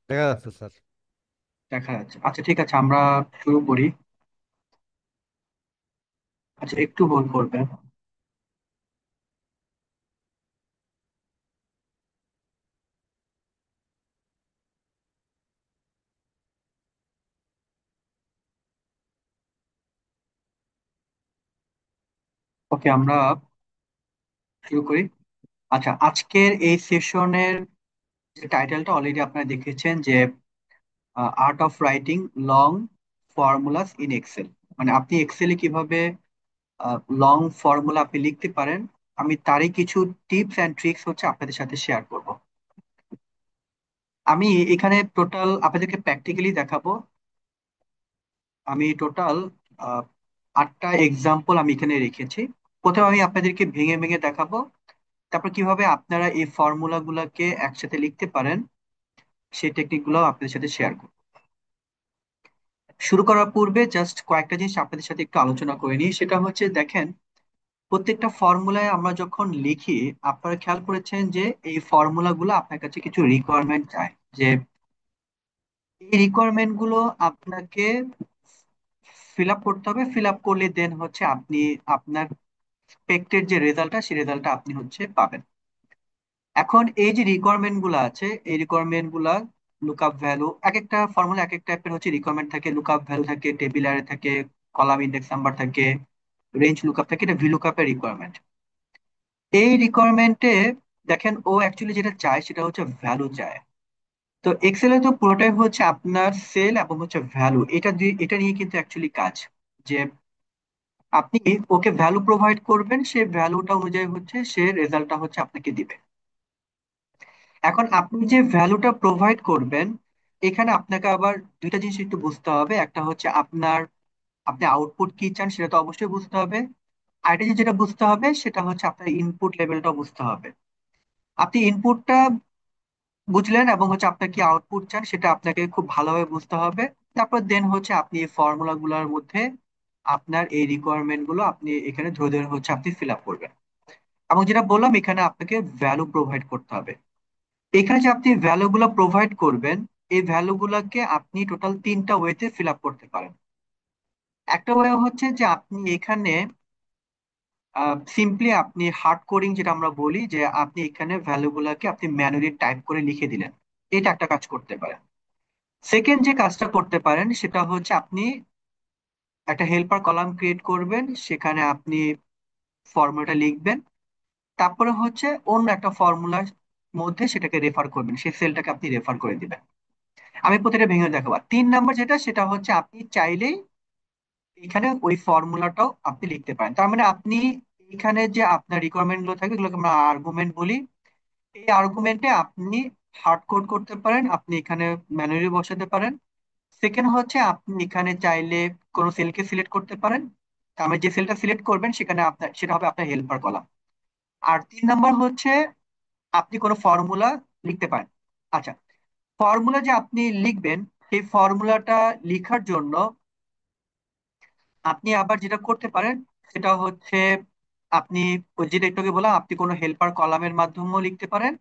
দেখা যাচ্ছে স্যার। দেখা যাচ্ছে, আচ্ছা ঠিক আছে, আমরা শুরু করি। আচ্ছা, একটু হোল্ড করবেন। ওকে, আমরা শুরু করি। আচ্ছা, আজকের এই সেশনের যে টাইটেলটা অলরেডি আপনারা দেখেছেন, যে art of writing long formulas in Excel. মানে আপনি এক্সেলে কিভাবে লং ফর্মুলা আপনি লিখতে পারেন, আমি তারই কিছু টিপস অ্যান্ড ট্রিক্স হচ্ছে আপনাদের সাথে শেয়ার করব। আমি এখানে টোটাল আপনাদেরকে প্র্যাকটিক্যালি দেখাবো। আমি টোটাল 8টা এক্সাম্পল আমি এখানে রেখেছি। প্রথমে আমি আপনাদেরকে ভেঙে ভেঙে দেখাবো, তারপর কিভাবে আপনারা এই ফর্মুলা গুলাকে একসাথে লিখতে পারেন সেই টেকনিক গুলো আপনাদের সাথে শেয়ার করব। শুরু করার পূর্বে জাস্ট কয়েকটা জিনিস আপনাদের সাথে একটু আলোচনা করে নিই। সেটা হচ্ছে, দেখেন, প্রত্যেকটা ফর্মুলায় আমরা যখন লিখি, আপনারা খেয়াল করেছেন যে এই ফর্মুলা গুলো আপনার কাছে কিছু রিকোয়ারমেন্ট চায়, যে এই রিকোয়ারমেন্ট গুলো আপনাকে ফিল আপ করতে হবে। ফিল আপ করলে দেন হচ্ছে আপনি আপনার এক্সপেক্টেড যে রেজাল্টটা, সেই রেজাল্টটা আপনি হচ্ছে পাবেন। এখন এই যে রিকোয়ারমেন্ট গুলো আছে, এই রিকোয়ারমেন্ট গুলা লুকআপ ভ্যালু, এক একটা ফর্মুলা এক এক টাইপের হচ্ছে রিকোয়ারমেন্ট থাকে। লুকআপ ভ্যালু থাকে, টেবিল অ্যারে থাকে, কলাম ইন্ডেক্স নাম্বার থাকে, রেঞ্জ লুকআপ থাকে। এটা ভিলুকআপের রিকোয়ারমেন্ট। এই রিকোয়ারমেন্টে দেখেন, ও অ্যাকচুয়ালি যেটা চায় সেটা হচ্ছে ভ্যালু চায়। তো এক্সেলে তো পুরোটাই হচ্ছে আপনার সেল এবং হচ্ছে ভ্যালু, এটা নিয়ে কিন্তু অ্যাকচুয়ালি কাজ, যে আপনি ওকে ভ্যালু প্রোভাইড করবেন, সে ভ্যালুটা অনুযায়ী হচ্ছে সে রেজাল্টটা হচ্ছে আপনাকে দিবে। এখন আপনি যে ভ্যালুটা প্রোভাইড করবেন, এখানে আপনাকে আবার দুইটা জিনিস একটু বুঝতে হবে। একটা হচ্ছে আপনি আউটপুট কি চান সেটা তো অবশ্যই বুঝতে হবে। আরেকটা জিনিস যেটা বুঝতে হবে সেটা হচ্ছে আপনার ইনপুট লেভেলটা বুঝতে হবে। আপনি ইনপুটটা বুঝলেন এবং হচ্ছে আপনার কি আউটপুট চান সেটা আপনাকে খুব ভালোভাবে বুঝতে হবে। তারপর দেন হচ্ছে আপনি এই ফর্মুলা গুলোর মধ্যে আপনার এই রিকোয়ারমেন্ট গুলো আপনি এখানে ধরে ধরে হচ্ছে আপনি ফিল আপ করবেন। এবং যেটা বললাম, এখানে আপনাকে ভ্যালু প্রোভাইড করতে হবে। এখানে যে আপনি ভ্যালু গুলো প্রোভাইড করবেন, এই ভ্যালু গুলাকে আপনি টোটাল তিনটা ওয়েতে ফিল আপ করতে পারেন। একটা ওয়ে হচ্ছে যে আপনি এখানে সিম্পলি আপনি হার্ড কোডিং যেটা আমরা বলি, যে আপনি এখানে ভ্যালু গুলাকে আপনি ম্যানুয়ালি টাইপ করে লিখে দিলেন। এটা একটা কাজ করতে পারেন। সেকেন্ড যে কাজটা করতে পারেন সেটা হচ্ছে আপনি একটা হেল্পার কলাম ক্রিয়েট করবেন, সেখানে আপনি ফর্মুলাটা লিখবেন। তারপরে হচ্ছে অন্য একটা ফর্মুলার মধ্যে সেটাকে রেফার করবেন, সেই সেলটাকে আপনি রেফার করে দিবেন। আমি প্রতিটা ভেঙে দেখাবো। 3 নাম্বার যেটা, সেটা হচ্ছে আপনি চাইলেই এখানে ওই ফর্মুলাটাও আপনি লিখতে পারেন। তার মানে আপনি এখানে যে আপনার রিকোয়ারমেন্ট গুলো থাকে, এগুলোকে আমরা আর্গুমেন্ট বলি। এই আর্গুমেন্টে আপনি হার্ড কোড করতে পারেন, আপনি এখানে ম্যানুয়ালি বসাতে পারেন। সেকেন্ড হচ্ছে আপনি এখানে চাইলে কোনো সেলকে সিলেক্ট করতে পারেন। তার মানে যে সেলটা সিলেক্ট করবেন সেখানে আপনার সেটা হবে আপনার হেল্পার কলাম। আর 3 নাম্বার হচ্ছে আপনি কোনো ফর্মুলা লিখতে পারেন। আচ্ছা, ফর্মুলা যে আপনি লিখবেন, সেই ফর্মুলাটা লিখার জন্য আপনি আবার যেটা করতে পারেন সেটা হচ্ছে আপনি ওই যেটা একটু আগে বললাম, আপনি কোনো হেল্পার কলামের মাধ্যমেও লিখতে পারেন,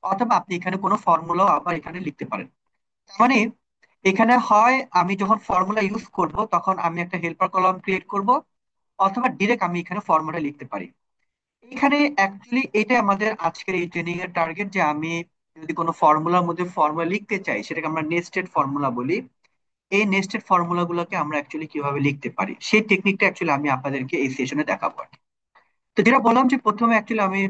অথবা আপনি এখানে কোনো ফর্মুলাও আবার এখানে লিখতে পারেন। তার মানে এখানে হয় আমি যখন ফর্মুলা ইউজ করব তখন আমি একটা হেল্পার কলাম ক্রিয়েট করব, অথবা ডিরেক্ট আমি এখানে ফর্মুলা লিখতে পারি। এখানে অ্যাকচুয়ালি এটা আমাদের আজকের এই ট্রেনিং এর টার্গেট, যে আমি যদি কোনো ফর্মুলার মধ্যে ফর্মুলা লিখতে চাই, সেটাকে আমরা নেস্টেড ফর্মুলা বলি। এই নেস্টেড ফর্মুলা গুলোকে আমরা অ্যাকচুয়ালি কিভাবে লিখতে পারি সেই টেকনিকটা অ্যাকচুয়ালি আমি আপনাদেরকে এই সেশনে দেখাবো আর কি। তো যেটা বললাম, যে প্রথমে অ্যাকচুয়ালি আমি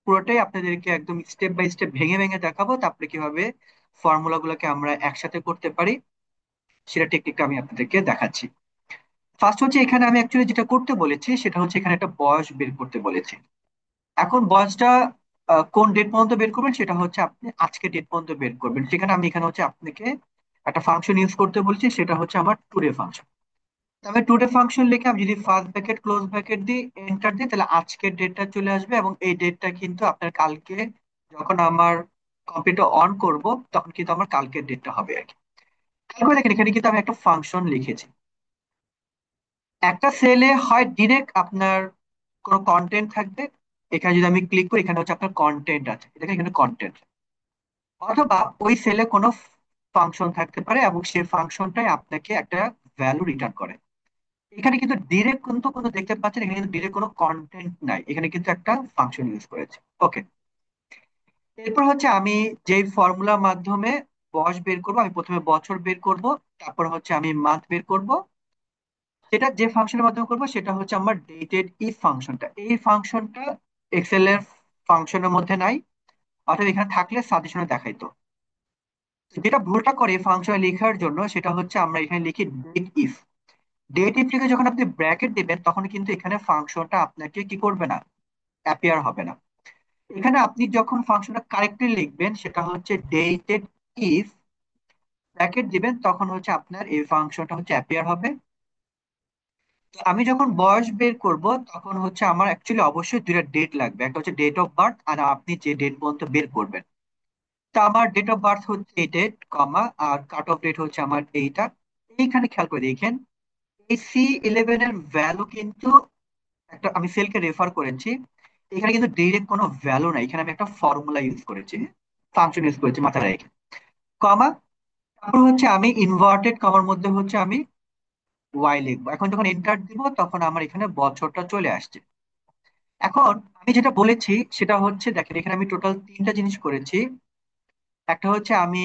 পুরোটাই আপনাদেরকে একদম স্টেপ বাই স্টেপ ভেঙে ভেঙে দেখাবো, তারপরে কিভাবে ফর্মুলা গুলোকে আমরা একসাথে করতে পারি সেটা টেকনিকটা আমি আপনাদেরকে দেখাচ্ছি। ফার্স্ট হচ্ছে, এখানে আমি অ্যাকচুয়ালি যেটা করতে বলেছি সেটা হচ্ছে এখানে একটা বয়স বের করতে বলেছি। এখন বয়সটা কোন ডেট পর্যন্ত বের করবেন, সেটা হচ্ছে আপনি আজকে ডেট পর্যন্ত বের করবেন। সেখানে আমি এখানে হচ্ছে আপনাকে একটা ফাংশন ইউজ করতে বলছি, সেটা হচ্ছে আমার টুডে ফাংশন। তবে টুডে ফাংশন লিখে আমি যদি ফার্স্ট ব্র্যাকেট ক্লোজ ব্র্যাকেট দিই, এন্টার দিই, তাহলে আজকের ডেটটা চলে আসবে, এবং এই ডেটটা কিন্তু আপনার কালকে যখন আমার কম্পিউটার অন করব তখন কিন্তু আমার কালকের ডেটটা হবে আর কি। তারপরে দেখেন, এখানে কিন্তু আমি একটা ফাংশন লিখেছি। একটা সেলে হয় ডিরেক্ট আপনার কোনো কন্টেন্ট থাকবে। এখানে যদি আমি ক্লিক করি, এখানে হচ্ছে আপনার কন্টেন্ট আছে, দেখেন এখানে কন্টেন্ট। অথবা ওই সেলে কোনো ফাংশন থাকতে পারে এবং সেই ফাংশনটাই আপনাকে একটা ভ্যালু রিটার্ন করে। এখানে কিন্তু ডিরেক্ট কিন্তু কোনো দেখতে পাচ্ছেন, এখানে কিন্তু ডিরেক্ট কোনো কন্টেন্ট নাই, এখানে কিন্তু একটা ফাংশন ইউজ করেছে। ওকে, এরপর হচ্ছে আমি যেই ফর্মুলার মাধ্যমে বয়স বের করবো, আমি প্রথমে বছর বের করব, তারপর হচ্ছে আমি মান্থ বের করব। সেটা যে ফাংশনের মাধ্যমে করবো সেটা হচ্ছে আমার ডেটেড ইফ ফাংশনটা। এই ফাংশনটা এক্সেল এর ফাংশনের মধ্যে নাই, অর্থাৎ এখানে থাকলে সাজেশনে দেখাইতো। যেটা ভুলটা করে ফাংশনে লেখার জন্য সেটা হচ্ছে আমরা এখানে লিখি ডেট ইফ। ডেট ইফ লিখে যখন আপনি ব্র্যাকেট দিবেন তখন কিন্তু এখানে ফাংশনটা আপনাকে কি করবে না, অ্যাপিয়ার হবে না। এখানে আপনি যখন ফাংশনটা কারেক্টলি লিখবেন সেটা হচ্ছে ডেটেড ইফ ব্র্যাকেট দিবেন, তখন হচ্ছে আপনার এই ফাংশনটা হচ্ছে অ্যাপিয়ার হবে। তো আমি যখন বয়স বের করব তখন হচ্ছে আমার অ্যাকচুয়ালি অবশ্যই দুইটা ডেট লাগবে, একটা হচ্ছে ডেট অফ বার্থ আর আপনি যে ডেট পর্যন্ত বের করবেন। তা আমার ডেট অফ বার্থ হচ্ছে এই ডেট কমা, আর কাট অফ ডেট হচ্ছে আমার এইটা। এইখানে খেয়াল করে দেখেন এই C11 এর ভ্যালু কিন্তু একটা আমি সেলকে রেফার করেছি, এখানে কিন্তু ডিরেক্ট কোনো ভ্যালু নাই, এখানে আমি একটা ফর্মুলা ইউজ করেছি, ফাংশন ইউজ করেছি মাথায় রেখে। কমা, তারপর হচ্ছে আমি ইনভার্টেড কমার মধ্যে হচ্ছে আমি ওয়াই লিখবো। এখন যখন এন্টার দিব তখন আমার এখানে বছরটা চলে আসছে। এখন আমি যেটা বলেছি সেটা হচ্ছে দেখেন এখানে আমি টোটাল তিনটা জিনিস করেছি। একটা হচ্ছে আমি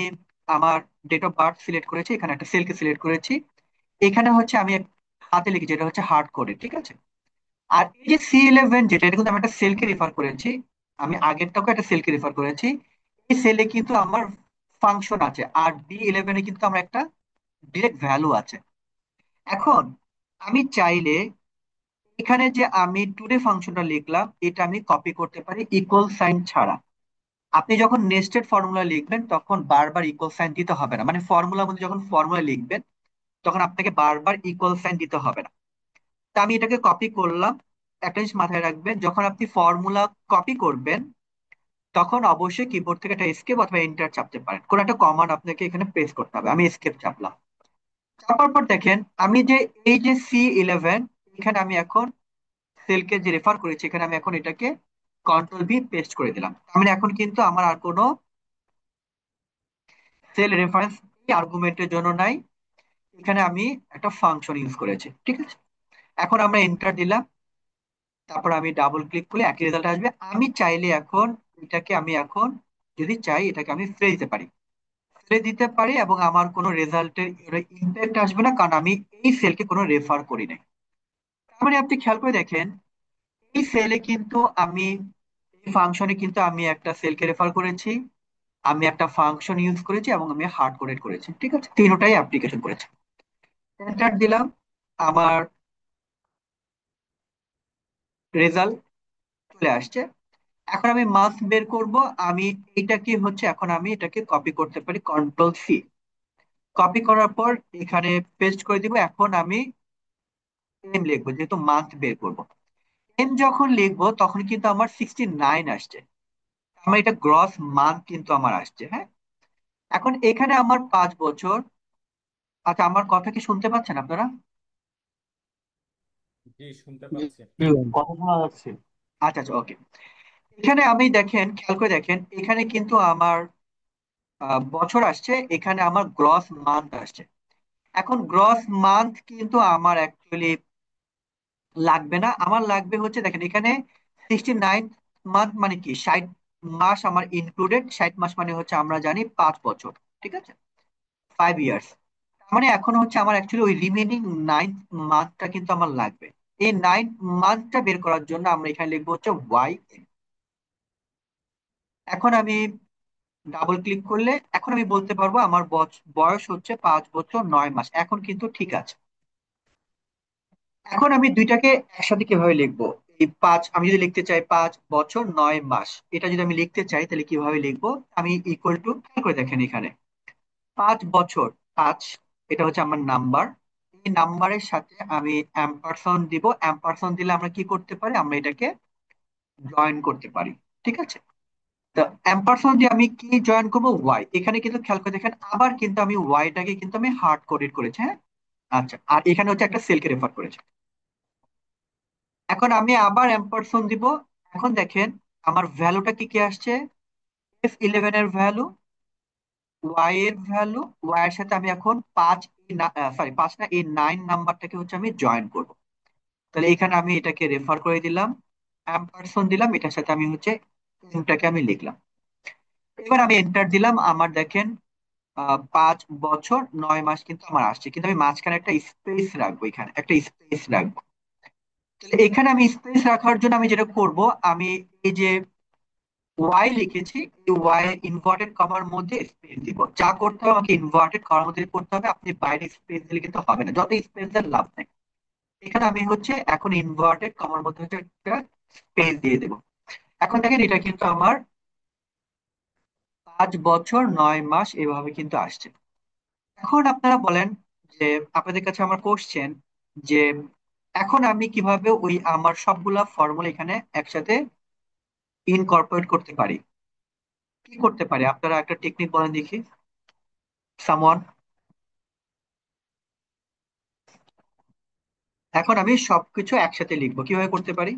আমার ডেট অফ বার্থ সিলেক্ট করেছি, এখানে একটা সেলকে সিলেক্ট করেছি, এখানে হচ্ছে আমি হাতে লিখি যেটা হচ্ছে হার্ড কোডে, ঠিক আছে। আর এই যে C11 যেটা, এটা কিন্তু আমি একটা সেলকে রেফার করেছি, আমি আগেরটাকে একটা সেলকে রেফার করেছি। এই সেলে কিন্তু আমার ফাংশন আছে, আর D11 এ কিন্তু আমার একটা ডিরেক্ট ভ্যালু আছে। এখন আমি চাইলে এখানে যে আমি টুডে ফাংশনটা লিখলাম এটা আমি কপি করতে পারি ইকুয়াল সাইন ছাড়া। আপনি যখন নেস্টেড ফর্মুলা লিখবেন তখন বারবার ইকুয়াল সাইন দিতে হবে না, মানে ফর্মুলার মধ্যে যখন ফর্মুলা লিখবেন তখন আপনাকে বারবার ইকুয়াল সাইন দিতে হবে না। তা আমি এটাকে কপি করলাম। একটা জিনিস মাথায় রাখবেন, যখন আপনি ফর্মুলা কপি করবেন তখন অবশ্যই কিবোর্ড থেকে একটা এস্কেপ অথবা এন্টার চাপতে পারেন, কোন একটা কমান্ড আপনাকে এখানে প্রেস করতে হবে। আমি এস্কেপ চাপলাম, চাপার পর দেখেন আমি যে এই যে C11 এখানে আমি এখন সেলকে যে রেফার করেছি এখানে আমি এখন এটাকে কন্ট্রোল V পেস্ট করে দিলাম। তার মানে এখন কিন্তু আমার আর কোনো সেল রেফারেন্স আর্গুমেন্টের জন্য নাই, এখানে আমি একটা ফাংশন ইউজ করেছি, ঠিক আছে। এখন আমরা এন্টার দিলাম, তারপর আমি ডাবল ক্লিক করলে একই রেজাল্ট আসবে। আমি চাইলে এখন এটাকে আমি এখন যদি চাই এটাকে আমি ফ্রেজ দিতে পারি, ফ্রেজ দিতে পারি এবং আমার কোনো রেজাল্টের ইম্প্যাক্ট আসবে না, কারণ আমি এই সেলকে কোনো রেফার করি নাই। তার মানে আপনি খেয়াল করে দেখেন এই সেলে কিন্তু আমি এই ফাংশনে কিন্তু আমি একটা সেলকে রেফার করেছি, আমি একটা ফাংশন ইউজ করেছি এবং আমি হার্ড কোডেড করেছি, ঠিক আছে, তিনটাই অ্যাপ্লিকেশন করেছি। এন্টার দিলাম, আমার রেজাল্ট চলে আসছে। এখন আমি মাস বের করব, আমি এটাকে হচ্ছে এখন আমি এটাকে কপি করতে পারি Ctrl+C। কপি করার পর এখানে পেস্ট করে দিব। এখন আমি এম লিখবো যেহেতু মান্থ বের করব। এম যখন লিখবো তখন কিন্তু আমার 69 আসছে, আমার এটা গ্রস মান্থ কিন্তু আমার আসছে, হ্যাঁ। এখন এখানে আমার 5 বছর। আচ্ছা, আমার কথা কি শুনতে পাচ্ছেন আপনারা? জি, শুনতে জি, পাচ্ছি। জি, কথা শোনা যাচ্ছে। আচ্ছা আচ্ছা, ওকে। এখানে আমি দেখেন খেয়াল করে দেখেন এখানে কিন্তু আমার বছর আসছে, এখানে আমার গ্রস মান্থ আসছে। এখন গ্রস মান্থ কিন্তু আমার অ্যাকচুয়ালি লাগবে না, আমার লাগবে হচ্ছে দেখেন এখানে 69 মান্থ মানে কি 60 মাস আমার ইনক্লুডেড, 60 মাস মানে হচ্ছে আমরা জানি 5 বছর, ঠিক আছে, 5 ইয়ার্স। মানে এখন হচ্ছে আমার অ্যাকচুয়ালি ওই রিমেনিং 9 মান্থটা কিন্তু আমার লাগবে। এই 9 মান্থটা বের করার জন্য আমরা এখানে লিখবো হচ্ছে ওয়াই। এখন আমি ডাবল ক্লিক করলে এখন আমি বলতে পারবো আমার বয়স হচ্ছে 5 বছর 9 মাস, এখন কিন্তু ঠিক আছে। এখন আমি দুইটাকে একসাথে কিভাবে লিখবো, এই পাঁচ আমি যদি লিখতে চাই 5 বছর 9 মাস, এটা যদি আমি লিখতে চাই তাহলে কিভাবে লিখবো, আমি ইকুয়াল টু খেয়াল করে দেখেন এখানে 5 বছর 5, এটা হচ্ছে আমার নাম্বার, এই নাম্বারের সাথে আমি অ্যাম্পারসন দিব, অ্যাম্পারসন দিলে আমরা কি করতে পারি, আমরা এটাকে জয়েন করতে পারি, ঠিক আছে। তো অ্যাম্পারসন দিয়ে আমি কি জয়েন করবো, ওয়াই। এখানে কিন্তু খেয়াল করে দেখেন আবার কিন্তু আমি ওয়াইটাকে কিন্তু আমি হার্ড কোডেড করেছি, হ্যাঁ। আচ্ছা, আর এখানে হচ্ছে একটা সেলকে রেফার করেছে। এখন আমি আবার অ্যাম্পারসন দিব। এখন দেখেন আমার ভ্যালুটা কি কি আসছে, F11 এর ভ্যালু, ওয়াই এর ভ্যালু, ওয়াই এর সাথে আমি এখন পাঁচ, সরি পাঁচ না, এই 9 নাম্বারটাকে হচ্ছে আমি জয়েন করব। তাহলে এখানে আমি এটাকে রেফার করে দিলাম, অ্যাম্পারসন দিলাম, এটার সাথে আমি হচ্ছে এটাকে আমি লিখলাম। এবার আমি এন্টার দিলাম, আমার দেখেন 5 বছর 9 মাস কিন্তু আমার আসছে, কিন্তু আমি মাঝখানে একটা স্পেস রাখবো, এখানে একটা স্পেস রাখবো। তাহলে এখানে আমি স্পেস রাখার জন্য আমি যেটা করব, আমি এই যে ওয়াই লিখেছি, এই ওয়াই ইনভার্টেড কমার মধ্যে স্পেস দিব। যা করতে হবে আমাকে ইনভার্টেড কমার মধ্যে করতে হবে, আপনি বাইরে স্পেস দিলে কিন্তু হবে না, যত স্পেস দেন লাভ নেই। এখানে আমি হচ্ছে এখন ইনভার্টেড কমার মধ্যে হচ্ছে একটা স্পেস দিয়ে দেবো। এখন দেখেন এটা কিন্তু আমার 5 বছর 9 মাস এভাবে কিন্তু আসছে। এখন আপনারা বলেন যে, আপনাদের কাছে আমার কোশ্চেন যে এখন আমি কিভাবে ওই আমার সবগুলা ফর্মুলা এখানে একসাথে ইনকর্পোরেট করতে পারি, কি করতে পারি? আপনারা একটা টেকনিক বলেন দেখি, সামওয়ান। এখন আমি সবকিছু একসাথে লিখবো, কিভাবে করতে পারি?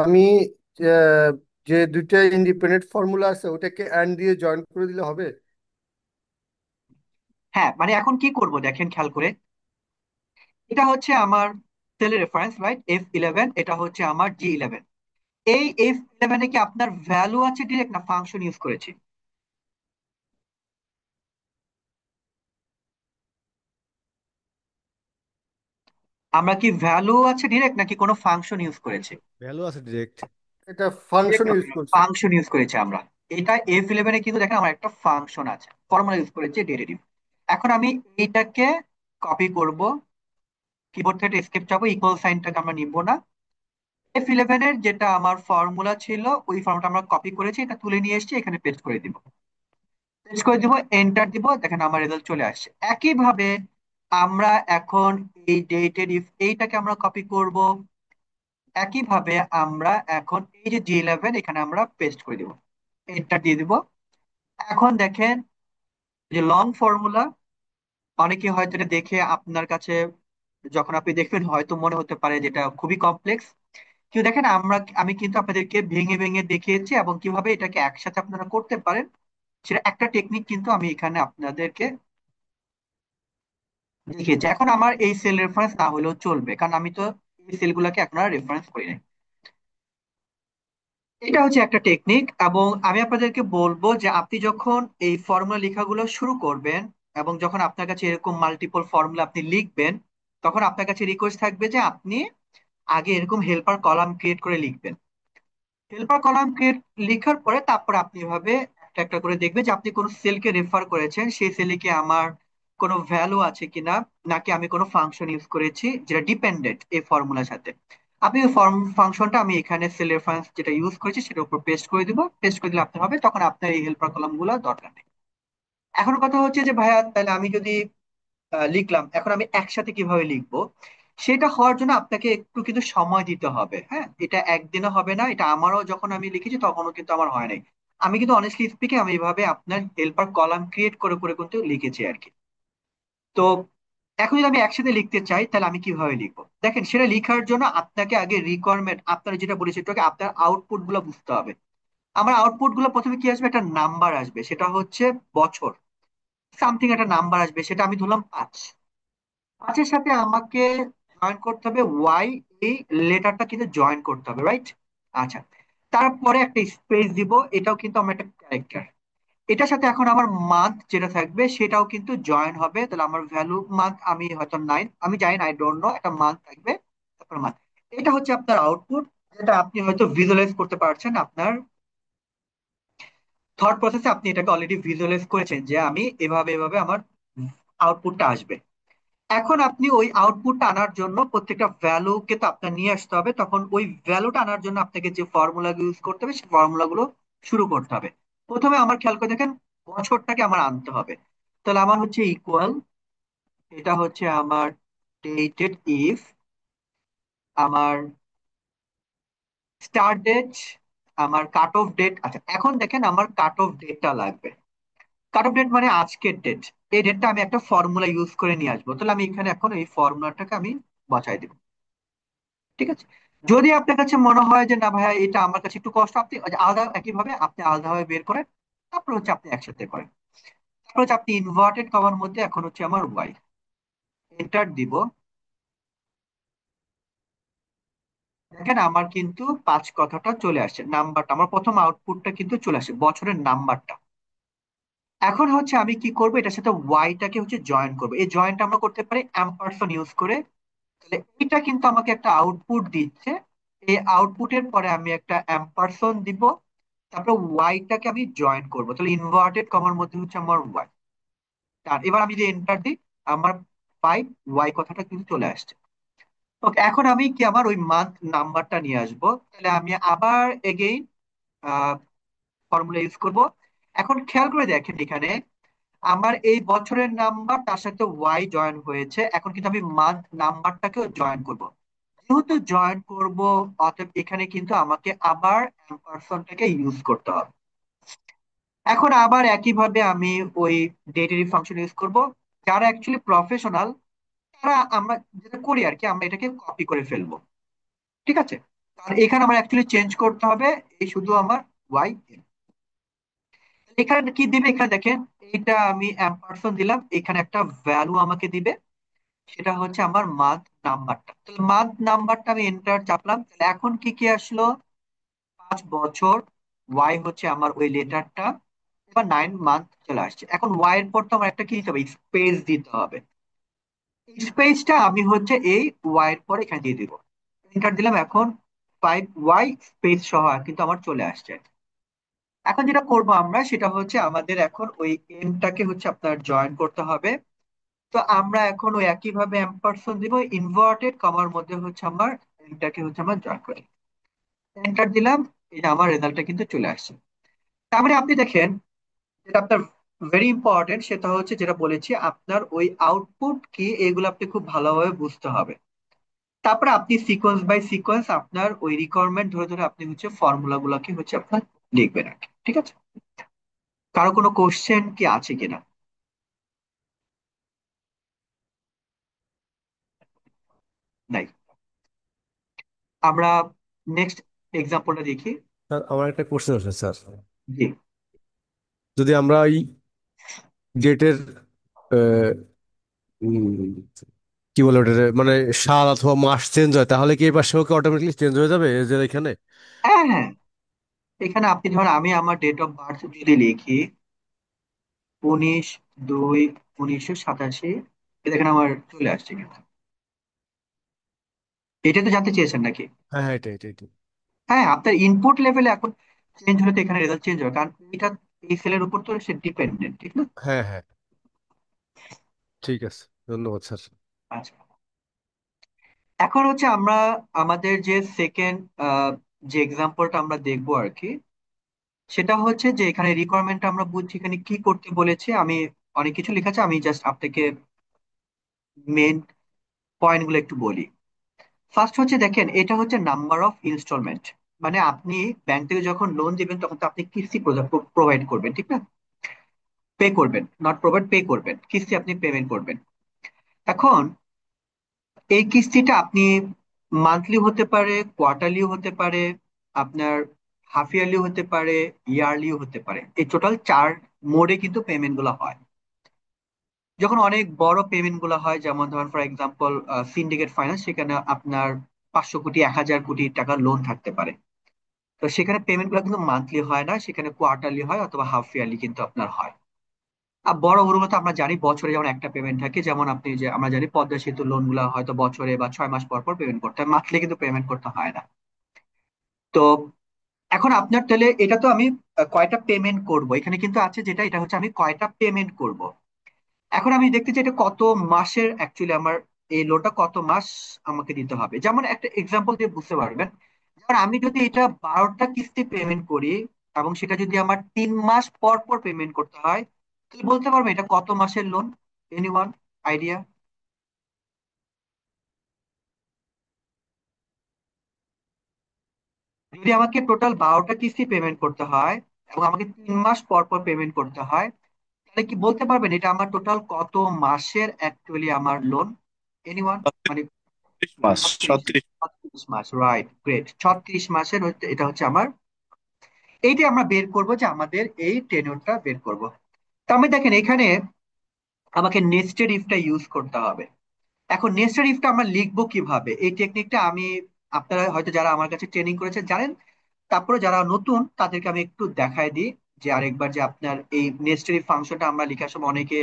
আমি আহ, যে দুইটা ইন্ডিপেন্ডেন্ট ফর্মুলা আছে ওটাকে অ্যান্ড দিয়ে জয়েন করে দিলে হবে। হ্যাঁ, মানে এখন কি করব দেখেন খেয়াল করে, এটা হচ্ছে আমার সেলের রেফারেন্স, রাইট? F11, এটা হচ্ছে আমার G11। এই F11 কি আপনার ভ্যালু আছে ডিরেক্ট, না ফাংশন ইউজ করেছি? আমরা কি ভ্যালু আছে ডিরেক্ট, নাকি কোনো ফাংশন ইউজ করেছি? ভ্যালু আছে ডিরেক্ট, এটা ফাংশন ইউজ করছি। ফাংশন ইউজ করেছি আমরা। এটা F11 কিন্তু দেখেন আমার একটা ফাংশন আছে, ফর্মুলা ইউজ করেছি ডেরিভেটিভ। এখন আমি এইটাকে কপি করব, কিবোর্ড থেকে এসকেপ চাপবো, ইকুয়াল সাইনটাকে আমরা নিব না। F11 এর যেটা আমার ফর্মুলা ছিল, ওই ফর্মুলাটা আমরা কপি করেছি, এটা তুলে নিয়ে এসেছি, এখানে পেস্ট করে দিব। পেস্ট করে দিব, এন্টার দিব, দেখেন আমার রেজাল্ট চলে আসছে। একইভাবে আমরা এখন এই ডেটের ইফ এইটাকে আমরা কপি করব, একইভাবে আমরা এখন এই যে G11 এখানে আমরা পেস্ট করে দিব, এন্টার দিয়ে দিব। এখন দেখেন যে লং ফর্মুলা, অনেকে হয়তো এটা দেখে আপনার কাছে, যখন আপনি দেখবেন হয়তো মনে হতে পারে যেটা খুবই কমপ্লেক্স। কিন্তু দেখেন আমি কিন্তু আপনাদেরকে ভেঙে ভেঙে দেখিয়েছি, এবং কিভাবে এটাকে একসাথে আপনারা করতে পারেন সেটা একটা টেকনিক কিন্তু আমি এখানে আপনাদেরকে দেখিয়েছি। এখন আমার এই সেল রেফারেন্স না হলেও চলবে, কারণ আমি তো এই সেলগুলোকে এখন আর রেফারেন্স করি নাই। এটা হচ্ছে একটা টেকনিক, এবং আমি আপনাদেরকে বলবো যে আপনি যখন এই ফর্মুলা লেখাগুলো শুরু করবেন, এবং যখন আপনার কাছে এরকম মাল্টিপল ফর্মুলা আপনি লিখবেন, তখন আপনার কাছে রিকোয়েস্ট থাকবে যে আপনি আগে এরকম হেল্পার কলাম ক্রিয়েট করে লিখবেন। হেল্পার কলাম ক্রিয়েট লিখার পরে তারপর আপনি এভাবে একটা একটা করে দেখবেন যে আপনি কোন সেলকে রেফার করেছেন, সেই সেলে কি আমার কোনো ভ্যালু আছে কিনা, নাকি আমি কোনো ফাংশন ইউজ করেছি যেটা ডিপেন্ডেন্ট এই ফর্মুলার সাথে। আপনি ওই ফাংশনটা আমি এখানে সেল রেফারেন্স যেটা ইউজ করেছি সেটার উপর পেস্ট করে দিব, পেস্ট করে দিলে আপনার হবে, তখন আপনার এই হেল্পার কলাম গুলো দরকার নেই। এখন কথা হচ্ছে যে ভাইয়া, তাহলে আমি যদি লিখলাম, এখন আমি একসাথে কিভাবে লিখবো? সেটা হওয়ার জন্য আপনাকে একটু কিন্তু সময় দিতে হবে। হ্যাঁ, এটা একদিনে হবে না, এটা আমারও যখন আমি লিখেছি তখনও কিন্তু আমার হয় নাই। আমি কিন্তু অনেস্টলি স্পিকিং আমি এইভাবে আপনার হেল্পার কলাম ক্রিয়েট করে করে কিন্তু লিখেছি আর কি। তো এখন যদি আমি একসাথে লিখতে চাই, তাহলে আমি কিভাবে লিখবো দেখেন, সেটা লেখার জন্য আপনাকে আগে রিকোয়ারমেন্ট, আপনার যেটা বলেছি এটাকে আপনার আউটপুট গুলো বুঝতে হবে। আমার আউটপুট গুলো প্রথমে কি আসবে, একটা নাম্বার আসবে, সেটা হচ্ছে বছর, সামথিং একটা নাম্বার আসবে, সেটা আমি ধরলাম 5। 5-এর সাথে আমাকে জয়েন করতে হবে ওয়াই, এই লেটারটা কিন্তু জয়েন করতে হবে, রাইট? আচ্ছা, তারপরে একটা স্পেস দিব, এটাও কিন্তু আমার একটা ক্যারেক্টার। এটার সাথে এখন আমার মান্থ যেটা থাকবে সেটাও কিন্তু জয়েন হবে, তাহলে আমার ভ্যালু মান্থ আমি হয়তো 9, আমি জানি না, আই ডোন্ট নো, একটা মান্থ থাকবে, তারপর মান্থ। এটা হচ্ছে আপনার আউটপুট, যেটা আপনি হয়তো ভিজুয়ালাইজ করতে পারছেন আপনার থট প্রসেসে, আপনি এটাকে অলরেডি ভিজুয়ালাইজ করেছেন যে আমি এভাবে এভাবে আমার আউটপুটটা আসবে। এখন আপনি ওই আউটপুটটা আনার জন্য প্রত্যেকটা ভ্যালুকে তো আপনার নিয়ে আসতে হবে, তখন ওই ভ্যালুটা আনার জন্য আপনাকে যে ফর্মুলা ইউজ করতে হবে সেই ফর্মুলা গুলো শুরু করতে হবে। প্রথমে আমার খেয়াল করে দেখেন, বছরটাকে আমার আনতে হবে। তাহলে আমার হচ্ছে ইকুয়াল, এটা হচ্ছে আমার ডেটেড ইফ, আমার স্টার্ট ডেট, আমার কাট অফ ডেট। আচ্ছা, এখন দেখেন আমার কাট অফ ডেটটা লাগবে। কাট অফ ডেট মানে আজকের ডেট। এই ডেটটা আমি একটা ফর্মুলা ইউজ করে নিয়ে আসবো, তাহলে আমি এখানে এখন এই ফর্মুলাটাকে আমি বসাই দিব। ঠিক আছে? যদি আপনার কাছে মনে হয় যে না ভাইয়া এটা আমার কাছে একটু কষ্ট, আপনি আলাদা একইভাবে আপনি আলাদাভাবে বের করেন, তারপর হচ্ছে আপনি একসাথে করেন। তারপর হচ্ছে আপনি ইনভার্টেড কমার মধ্যে এখন হচ্ছে আমার ওয়াই এন্টার দিব। দেখেন আমার কিন্তু 5 কথাটা চলে আসছে, নাম্বারটা আমার প্রথম আউটপুটটা কিন্তু চলে আসে, বছরের নাম্বারটা। এখন হচ্ছে আমি কি করবো, এটার সাথে ওয়াইটাকে হচ্ছে জয়েন করবো। এই জয়েনটা আমরা করতে পারি অ্যাম্পারসন ইউজ করে। তাহলে এটা কিন্তু আমাকে একটা আউটপুট দিচ্ছে। এই আউটপুটের পরে আমি একটা অ্যাম্পারসন দিব, তারপরে ওয়াইটাকে আমি জয়েন করবো, তাহলে ইনভার্টেড কমার মধ্যে হচ্ছে আমার ওয়াই। আর এবার আমি যে এন্টার দিই, আমার 5 ওয়াই কথাটা কিন্তু চলে আসছে। ওকে, এখন আমি কি আমার ওই মান্থ নাম্বারটা নিয়ে আসবো, তাহলে আমি আবার এগেইন ফর্মুলা ইউজ করব। এখন খেয়াল করে দেখেন এখানে আমার এই বছরের নাম্বার তার সাথে ওয়াই জয়েন হয়েছে, এখন কিন্তু আমি মান্থ নাম্বারটাকেও জয়েন করব। যেহেতু জয়েন করব, অতএব এখানে কিন্তু আমাকে আবার অ্যাম্পারসনটাকে ইউজ করতে হবে। এখন আবার একইভাবে আমি ওই ডেটারি ফাংশন ইউজ করব। যারা অ্যাকচুয়ালি প্রফেশনাল, তারা আমরা যেটা করি আর কি, আমরা এটাকে কপি করে ফেলবো। ঠিক আছে, আর এখানে আমার অ্যাকচুয়ালি চেঞ্জ করতে হবে এই শুধু আমার ওয়াই। এখানে কি দিবে, এখানে দেখেন, এইটা আমি অ্যাম্পারসন দিলাম, এখানে একটা ভ্যালু আমাকে দিবে, সেটা হচ্ছে আমার মান্থ নাম্বারটা। তাহলে মান্থ নাম্বারটা আমি এন্টার চাপলাম, তাহলে এখন কি কি আসলো, 5 বছর, ওয়াই হচ্ছে আমার ওই লেটারটা, এবার 9 মান্থ চলে আসছে। এখন ওয়াই এর পর তো আমার একটা কি দিতে হবে, স্পেস দিতে হবে। স্পেসটা আমি হচ্ছে এই ওয়াই এর পর এখানে দিয়ে দিব, এন্টার দিলাম। এখন 5 ওয়াই স্পেস সহ কিন্তু আমার চলে আসছে। এখন যেটা করব আমরা সেটা হচ্ছে আমাদের এখন ওই এমটাকে হচ্ছে আপনার জয়েন করতে হবে। তো আমরা এখন ওই একইভাবে এম্পারসন দিব, ইনভার্টেড কমার মধ্যে হচ্ছে আমার এমটাকে হচ্ছে আমরা জয়েন করি, এন্টার দিলাম। এই যে আমার রেজাল্টটা কিন্তু চলে আসছে। তার মানে আপনি দেখেন, যেটা আপনার ভেরি ইম্পর্টেন্ট সেটা হচ্ছে যেটা বলেছি, আপনার ওই আউটপুট কি এগুলো আপনি খুব ভালোভাবে বুঝতে হবে। তারপরে আপনি সিকোয়েন্স বাই সিকোয়েন্স আপনার ওই রিকোয়ারমেন্ট ধরে ধরে আপনি হচ্ছে ফর্মুলা গুলাকে হচ্ছে আপনার লিখবেন আর কি। ঠিক আছে, কারো কোনো কোশ্চেন কি আছে কিনা? নাই। আমরা নেক্সট এক্সাম্পলটা দেখি। স্যার আমার একটা কোশ্চেন আছে স্যার। জি। যদি আমরা এই ডেটের কি বলে ওটা, মানে সাল অথবা মাস চেঞ্জ হয়, তাহলে কি এই পাশেও কি অটোমেটিকলি চেঞ্জ হয়ে যাবে এই যে এখানে? হ্যাঁ হ্যাঁ, এখানে আপনি ধরুন আমি আমার ডেট অফ বার্থ যদি লিখি 19/2/1987, দেখেন আমার চলে আসছে কিন্তু। এটা তো জানতে চেয়েছেন নাকি? হ্যাঁ হ্যাঁ, এটাই। হ্যাঁ, আপনার ইনপুট লেভেলে এখন চেঞ্জ হলে তো এখানে রেজাল্ট চেঞ্জ হবে, কারণ এটা এই সেলের উপর তো সে ডিপেন্ডেন্ট, ঠিক না? হ্যাঁ হ্যাঁ, ঠিক আছে, ধন্যবাদ স্যার। আচ্ছা, এখন হচ্ছে আমরা আমাদের যে সেকেন্ড যে এক্সাম্পলটা আমরা দেখবো আর কি, সেটা হচ্ছে যে এখানে রিকোয়ারমেন্ট আমরা বুঝছি এখানে কি করতে বলেছে। আমি অনেক কিছু লেখা আছে, আমি জাস্ট আপনাকে মেন পয়েন্ট গুলো একটু বলি। ফার্স্ট হচ্ছে দেখেন, এটা হচ্ছে নাম্বার অফ ইনস্টলমেন্ট, মানে আপনি ব্যাংক থেকে যখন লোন দিবেন তখন তো আপনি কিস্তি প্রোভাইড করবেন, ঠিক না? পে করবেন, নট প্রোভাইড, পে করবেন, কিস্তি আপনি পেমেন্ট করবেন। এখন এই কিস্তিটা আপনি মান্থলি হতে পারে, কোয়ার্টারলি হতে পারে, আপনার হাফ ইয়ারলি হতে পারে, ইয়ারলিও হতে পারে। এই টোটাল 4 মোডে কিন্তু পেমেন্ট গুলো হয়। যখন অনেক বড় পেমেন্ট গুলো হয়, যেমন ধরেন ফর এক্সাম্পল সিন্ডিকেট ফাইন্যান্স, সেখানে আপনার 500 কোটি 1000 কোটি টাকা লোন থাকতে পারে। তো সেখানে পেমেন্ট গুলো কিন্তু মান্থলি হয় না, সেখানে কোয়ার্টারলি হয় অথবা হাফ ইয়ারলি কিন্তু আপনার হয়। আর বড় ওগুলো তো আমরা জানি বছরে যেমন একটা পেমেন্ট থাকে, যেমন আপনি যে আমরা জানি পদ্মা সেতু লোন গুলো হয়তো বছরে বা 6 মাস পর পর পেমেন্ট করতে হয়, মান্থলি কিন্তু পেমেন্ট করতে হয় না। তো এখন আপনার তাহলে এটা তো আমি কয়টা পেমেন্ট করব এখানে কিন্তু আছে, যেটা এটা হচ্ছে আমি কয়টা পেমেন্ট করব। এখন আমি দেখতে চাই এটা কত মাসের অ্যাকচুয়ালি আমার এই লোনটা কত মাস আমাকে দিতে হবে। যেমন একটা এক্সাম্পল দিয়ে বুঝতে পারবেন, যেমন আমি যদি এটা 12টা কিস্তি পেমেন্ট করি এবং সেটা যদি আমার 3 মাস পর পর পেমেন্ট করতে হয়, তাহলে বলতে পারবে এটা কত মাসের লোন? Anyone idea? যদি আমাকে টোটাল 12টা কিস্তি পেমেন্ট করতে হয় এবং আমাকে 3 মাস পর পর পেমেন্ট করতে হয়, তাহলে কি বলতে পারবেন এটা আমার টোটাল কত মাসের অ্যাকচুয়ালি আমার লোন? এনিওয়ান? মানে 30 মাস, 36। 36। মাস, রাইট, গ্রেট। 36 মাসের এটা হচ্ছে আমার, এইটা আমরা বের করব যে আমাদের এই টেনিউরটা বের করব। তার মানে দেখেন এখানে আমাকে নেস্টেড ইফটা ইউজ করতে হবে। এখন নেস্টেড ইফটা আমরা লিখবো কিভাবে, এই টেকনিকটা আমি, আপনারা হয়তো যারা আমার কাছে ট্রেনিং করেছে জানেন, তারপরে যারা নতুন তাদেরকে আমি একটু দেখায় দিই যে আরেকবার, যে আপনার এই নেস্টেড ইফ ফাংশনটা আমরা লেখার সময় অনেকে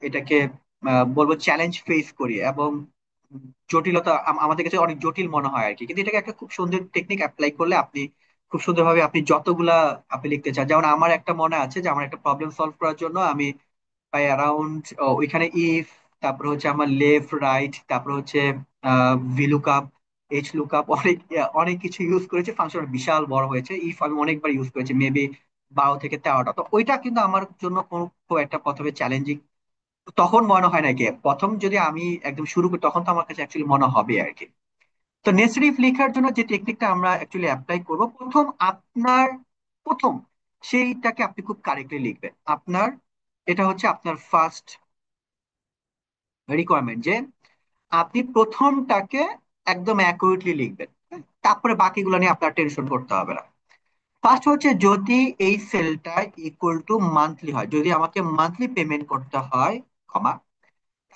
এটাকে বলবো চ্যালেঞ্জ ফেস করি, এবং জটিলতা আমাদের কাছে অনেক জটিল মনে হয় আর কি। কিন্তু এটাকে একটা খুব সুন্দর টেকনিক অ্যাপ্লাই করলে আপনি খুব সুন্দরভাবে আপনি যতগুলা আপনি লিখতে চান, যেমন আমার একটা মনে আছে যে আমার একটা প্রবলেম সলভ করার জন্য আমি বাই অ্যারাউন্ড ওইখানে ইফ, তারপরে হচ্ছে আমার লেফট রাইট, তারপরে হচ্ছে ভিলুকাপ, এইচ লুকআপ, অনেক অনেক কিছু ইউজ করেছি। ফাংশন বিশাল বড় হয়েছে। ইফ আমি অনেকবার ইউজ করেছি, মেবি 12 থেকে 13টা। তো ওইটা কিন্তু আমার জন্য খুব একটা প্রথমে চ্যালেঞ্জিং তখন মনে হয় না কি, প্রথম যদি আমি একদম শুরু করি তখন তো আমার কাছে অ্যাকচুয়ালি মনে হবে আর কি। তো নেসেরিফ লেখার জন্য যে টেকনিকটা আমরা অ্যাকচুয়ালি অ্যাপ্লাই করব, প্রথম সেইটাকে আপনি খুব কারেক্টলি লিখবেন। আপনার এটা হচ্ছে আপনার ফার্স্ট রিকোয়ারমেন্ট, যে আপনি প্রথমটাকে একদম অ্যাকুরেটলি লিখবেন। তারপরে বাকিগুলো নিয়ে আপনার টেনশন করতে হবে না। ফার্স্ট হচ্ছে যদি এই সেলটা ইকুয়াল টু মান্থলি হয়, যদি আমাকে মান্থলি পেমেন্ট করতে হয়, কমা,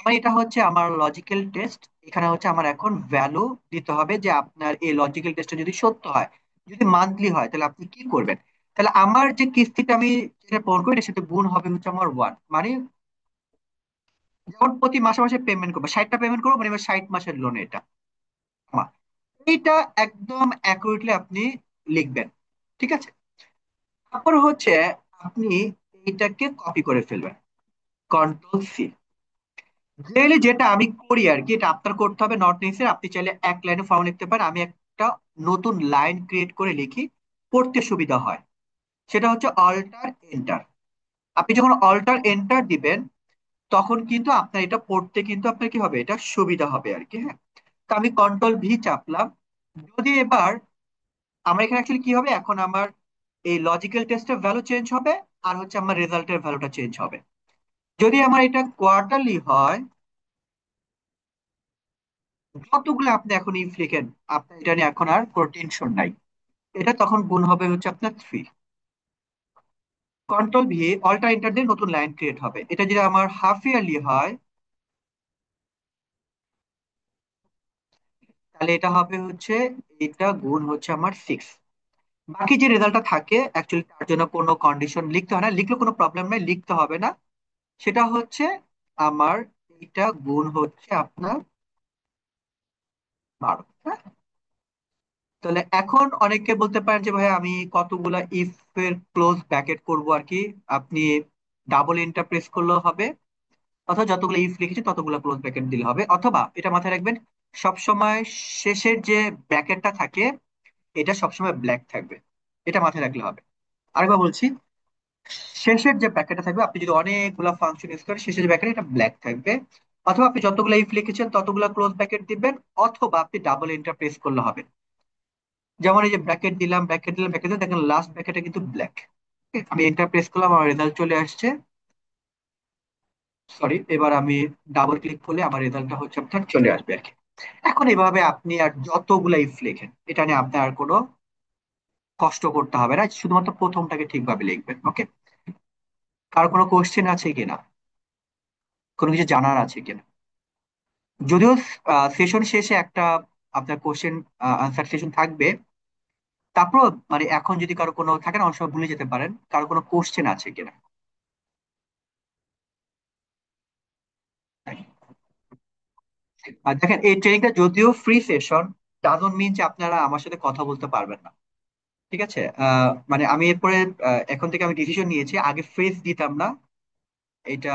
মানে এটা হচ্ছে আমার লজিক্যাল টেস্ট। এখানে হচ্ছে আমার এখন ভ্যালু দিতে হবে যে আপনার এই লজিক্যাল টেস্টটা যদি সত্য হয়, যদি মান্থলি হয়, তাহলে আপনি কি করবেন। তাহলে আমার যে কিস্তিটা আমি যেটা পড়বো এটার সাথে গুণ হবে হচ্ছে আমার 1, মানে যেমন প্রতি মাসে মাসে পেমেন্ট করবো, 60টা পেমেন্ট করবো, মানে এবার 60 মাসের লোন এটা আমার। এইটা একদম অ্যাকুরেটলি আপনি লিখবেন, ঠিক আছে। তারপর হচ্ছে আপনি এইটাকে কপি করে ফেলবেন, কন্ট্রোল C। রিয়েলি যেটা আমি করি আর কি, এটা আপনার করতে হবে নট নেসেসারি। আপনি চাইলে এক লাইনে ফর্ম লিখতে পারেন, আমি একটা নতুন লাইন ক্রিয়েট করে লিখি, পড়তে সুবিধা হয়। সেটা হচ্ছে অল্টার এন্টার। আপনি যখন অল্টার এন্টার দিবেন তখন কিন্তু আপনার এটা পড়তে কিন্তু আপনার কি হবে, এটা সুবিধা হবে আর কি, হ্যাঁ। তো আমি কন্ট্রোল V চাপলাম। যদি এবার আমার এখানে অ্যাকচুয়ালি কি হবে, এখন আমার এই লজিক্যাল টেস্টের ভ্যালু চেঞ্জ হবে, আর হচ্ছে আমার রেজাল্টের ভ্যালুটা চেঞ্জ হবে। যদি আমার এটা কোয়ার্টারলি হয়, যতগুলো আপনি এখন ইফ লিখেন আপনার এটা নিয়ে এখন আর কোনো টেনশন নাই। এটা তখন গুণ হবে হচ্ছে আপনার 3। কন্ট্রোল V, অল্টার এন্টার দিয়ে নতুন লাইন ক্রিয়েট হবে। এটা যদি আমার হাফ ইয়ারলি হয়, তাহলে এটা হবে হচ্ছে, এটা গুণ হচ্ছে আমার 6। বাকি যে রেজাল্টটা থাকে অ্যাকচুয়ালি তার জন্য কোনো কন্ডিশন লিখতে হয় না, লিখলে কোনো প্রবলেম নাই, লিখতে হবে না। সেটা হচ্ছে আমার এটা গুণ হচ্ছে আপনার 12, হ্যাঁ। তাহলে এখন অনেকে বলতে পারেন যে ভাই আমি কতগুলা ইফ এর ক্লোজ ব্র্যাকেট করব আর কি। আপনি ডাবল এন্টার প্রেস করলেও হবে, অথবা যতগুলো ইফ লিখেছি ততগুলো ক্লোজ ব্র্যাকেট দিলে হবে, অথবা এটা মাথায় রাখবেন সবসময় শেষের যে ব্র্যাকেটটা থাকে এটা সবসময় ব্ল্যাক থাকবে, এটা মাথায় রাখলে হবে। আরেকবার বলছি, শেষের যে ব্র্যাকেটটা থাকবে, আপনি যদি অনেকগুলো ফাংশন ইউজ করেন, শেষের ব্র্যাকেট এটা ব্ল্যাক থাকবে। অথবা আপনি যতগুলো ইফ লিখেছেন ততগুলো ক্লোজ ব্র্যাকেট দিবেন, অথবা আপনি ডাবল এন্টার প্রেস করলে হবে। যেমন এই যে ব্র্যাকেট দিলাম, ব্র্যাকেট দিলাম, ব্র্যাকেট দিলাম, দেখেন লাস্ট ব্র্যাকেটে কিন্তু ব্ল্যাক। আমি এন্টার প্রেস করলাম, আমার রেজাল্ট চলে আসছে। সরি, এবার আমি ডাবল ক্লিক করলে আমার রেজাল্টটা হচ্ছে আপনার চলে আসবে আর কি। এখন এভাবে আপনি আর যতগুলা ইফ লেখেন এটা নিয়ে আপনার আর কোনো কষ্ট করতে হবে না, শুধুমাত্র প্রথমটাকে ঠিকভাবে লিখবেন, ওকে। কার কোনো কোশ্চেন আছে কিনা, কোনো কিছু জানার আছে কিনা? যদিও সেশন শেষে একটা আপনার কোশ্চেন আনসার সেশন থাকবে, তারপর মানে এখন যদি কারো কোনো থাকে না, অনেক সময় ভুলে যেতে পারেন, কারো কোনো কোশ্চেন আছে কিনা। আর দেখেন এই ট্রেনিংটা যদিও ফ্রি সেশন, ডাজন্ট মিন যে আপনারা আমার সাথে কথা বলতে পারবেন না, ঠিক আছে। মানে আমি এরপরে এখন থেকে আমি ডিসিশন নিয়েছি, আগে ফেস দিতাম না এটা,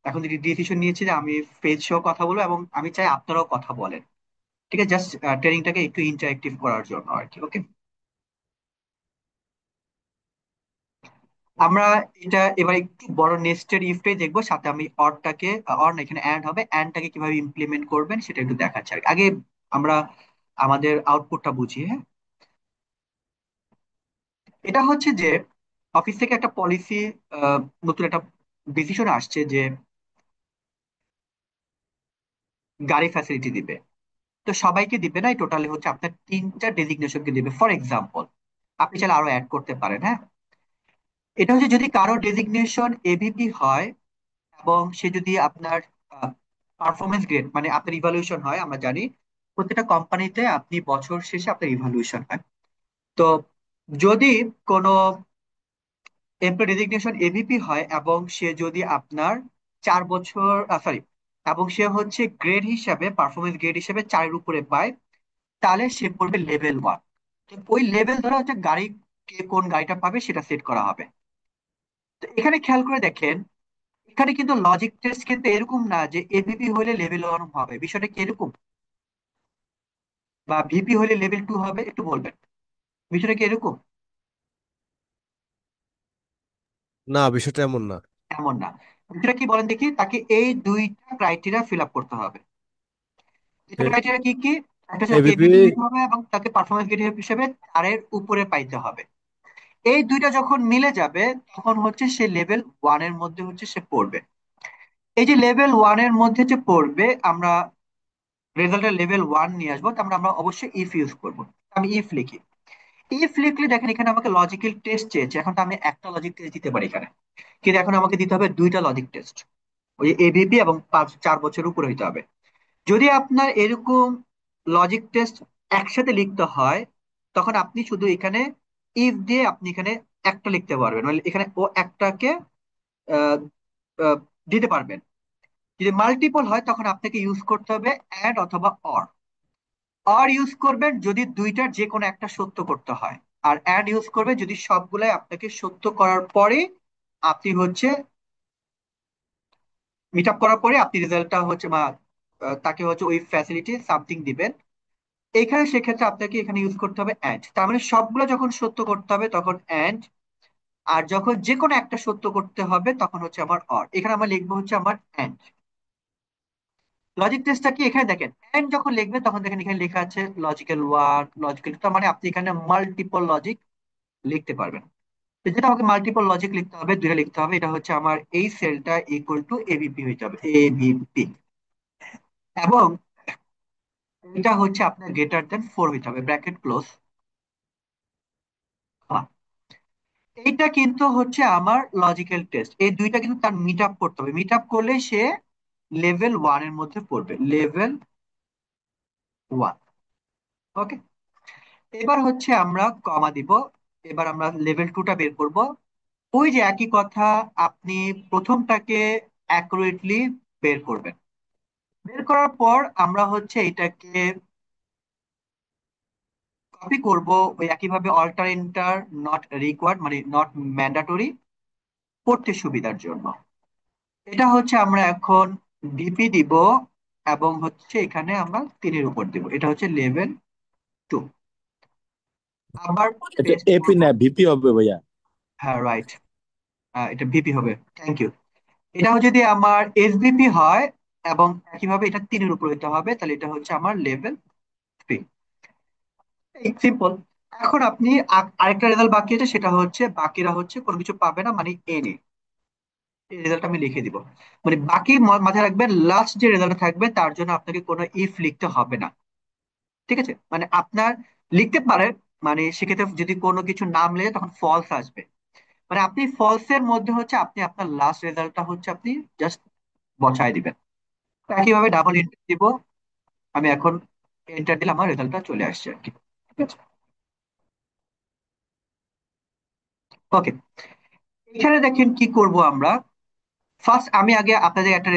এখন থেকে ডিসিশন নিয়েছি যে আমি ফেস সহ কথা বলবো, এবং আমি চাই আপনারাও কথা বলেন, ঠিক আছে, জাস্ট ট্রেনিংটাকে একটু ইন্টারেক্টিভ করার জন্য আর কি, ওকে। আমরা এটা এবার একটু বড় নেস্টেড ইফটাই দেখবো, সাথে আমি অরটাকে, অর না, এখানে অ্যান্ড হবে, অ্যান্ডটাকে কিভাবে ইমপ্লিমেন্ট করবেন সেটা একটু দেখাচ্ছি আর কি। আগে আমরা আমাদের আউটপুটটা বুঝি, হ্যাঁ। এটা হচ্ছে যে অফিস থেকে একটা পলিসি, নতুন একটা ডিসিশন আসছে যে গাড়ি ফ্যাসিলিটি দিবে। তো তো সবাইকে দিবে না, এই টোটালি হচ্ছে আপনার তিনটা ডেজিগনেশনকে দিবে। ফর এক্সাম্পল, আপনি চাইলে আরো অ্যাড করতে পারেন, হ্যাঁ। এটা হচ্ছে যদি কারো ডেজিগনেশন এভিপি হয় এবং সে যদি আপনার পারফরমেন্স গ্রেড মানে আপনার ইভালুয়েশন হয়, আমরা জানি প্রত্যেকটা কোম্পানিতে আপনি বছর শেষে আপনার ইভালুয়েশন হয়। তো যদি কোনো এমপ্লয় ডেজিগনেশন এভিপি হয় এবং সে যদি আপনার 4 বছর, সরি, এবং সে হচ্ছে গ্রেড হিসাবে, পারফরমেন্স গ্রেড হিসাবে 4-এর উপরে পায়, তাহলে সে পড়বে লেভেল 1। ওই লেভেল ধরে হচ্ছে গাড়ি, কে কোন গাড়িটা পাবে সেটা সেট করা হবে। তো এখানে খেয়াল করে দেখেন, এখানে কিন্তু লজিক টেস্ট কিন্তু এরকম না যে এভিপি হলে লেভেল 1 হবে, বিষয়টা কি এরকম? বা ভিপি হলে লেভেল 2 হবে, একটু বলবেন বিষয়টা কি এরকম? না, বিষয়টা এমন না। এমন না। বিষয়টা কি বলেন দেখি, তাকে এই দুইটা ক্রাইটেরিয়া ফিল আপ করতে হবে। দুইটা ক্রাইটেরিয়া কি কি? একটা হচ্ছে তাকে এবিপি। এভিপি হইতে হবে এবং তাকে পারফরমেন্স গ্রেড হিসেবে 4-এর উপরে পাইতে হবে। এই দুইটা যখন মিলে যাবে তখন হচ্ছে সে লেভেল 1 এর মধ্যে হচ্ছে সে পড়বে। এই যে লেভেল 1 এর মধ্যে যে পড়বে, আমরা রেজাল্টের লেভেল 1 নিয়ে আসবো, তো আমরা আমরা অবশ্যই ইফ ইউজ করবো। আমি ইফ লিখি। ইফ লিখলে দেখেন এখানে আমাকে লজিক্যাল টেস্ট চেয়েছে, এখন তো আমি একটা লজিক টেস্ট দিতে পারি এখানে, কিন্তু এখন আমাকে দিতে হবে দুইটা লজিক টেস্ট, ওই এবিপি এবং 4 বছর উপরে হইতে হবে। যদি আপনার এরকম লজিক টেস্ট একসাথে লিখতে হয়, তখন আপনি শুধু এখানে ইফ দিয়ে আপনি এখানে একটা লিখতে পারবেন, মানে এখানে ও একটাকে আহ, আহ, দিতে পারবেন। যদি মাল্টিপল হয় তখন আপনাকে ইউজ করতে হবে অ্যাড অথবা অর। অর ইউজ করবেন যদি দুইটার যে কোনো একটা সত্য করতে হয়, আর অ্যাড ইউজ করবে যদি সবগুলাই আপনাকে সত্য করার পরে আপনি হচ্ছে মিট আপ করার পরে আপনি রেজাল্টটা হচ্ছে বা তাকে হচ্ছে ওই ফ্যাসিলিটি সামথিং দিবেন। এখানে সেক্ষেত্রে আপনাকে এখানে ইউজ করতে হবে অ্যান্ড, তার মানে সবগুলো যখন সত্য করতে হবে তখন অ্যান্ড, আর যখন যে কোনো একটা সত্য করতে হবে তখন হচ্ছে আমার অর। এখানে আমরা লিখবো হচ্ছে আমার অ্যান্ড। লজিক টেস্টটা কি, এখানে দেখেন অ্যান্ড যখন লিখবেন তখন দেখেন এখানে লেখা আছে লজিক্যাল 1, লজিক্যাল 2, তার মানে আপনি এখানে মাল্টিপল লজিক লিখতে পারবেন। তো যেটা আমাকে মাল্টিপল লজিক লিখতে হবে, দুইটা লিখতে হবে, এটা হচ্ছে আমার এই সেলটা ইকুয়াল টু এবিপি হইতে হবে, এবিপি। এবং এটা হচ্ছে আপনার গ্রেটার দেন 4 হইতে হবে, ব্র্যাকেট ক্লোজ। এইটা কিন্তু হচ্ছে আমার লজিক্যাল টেস্ট, এই দুইটা কিন্তু তার মিট আপ করতে হবে, মিট আপ করলে সে লেভেল 1 এর মধ্যে পড়বে, লেভেল 1। ওকে, এবার হচ্ছে আমরা কমা দিব। এবার আমরা লেভেল 2টা বের করব। ওই যে একই কথা, আপনি প্রথমটাকে অ্যাকুরেটলি বের করবেন। বের করার পর আমরা হচ্ছে এটাকে কপি করব, ওই একইভাবে অল্টার এন্টার, নট রিকোয়ার্ড মানে নট ম্যান্ডাটরি, পড়তে সুবিধার জন্য। এটা হচ্ছে আমরা এখন ডিপি দিব এবং হচ্ছে এখানে আমরা 3-এর উপর দিব, এটা হচ্ছে লেভেল 2। আবার এটা পেস্ট এপি করব। না ভিপি হবে ভাইয়া। হ্যাঁ, রাইট, এটা ভিপি হবে, থ্যাংক ইউ। এটা যদি আমার এসবিপি হয় এবং একইভাবে এটা 3-এর উপর হতে হবে, তাহলে এটা হচ্ছে আমার লেভেল 3। এই সিম্পল। এখন আপনি আরেকটা রেজাল্ট বাকি আছে, সেটা হচ্ছে বাকিরা হচ্ছে কোনো কিছু পাবে না, মানে এনে এই রেজাল্ট আমি লিখে দিব। মানে বাকি মাথায় রাখবেন, লাস্ট যে রেজাল্ট থাকবে তার জন্য আপনাকে কোনো ইফ লিখতে হবে না। ঠিক আছে, মানে আপনার লিখতে পারেন, মানে সেক্ষেত্রে যদি কোনো কিছু নাম লেগে তখন ফলস আসবে, মানে আপনি ফলস এর মধ্যে হচ্ছে আপনি আপনার লাস্ট রেজাল্টটা হচ্ছে আপনি জাস্ট বসায় দিবেন। তো একইভাবে ডাবল এন্টার দিব। আমি এখন এন্টার দিলে আমার রেজাল্টটা চলে আসছে আর কি। ঠিক আছে, ওকে। এখানে দেখেন কি করব আমরা। ফার্স্ট আমি আগে আপনাদের একটা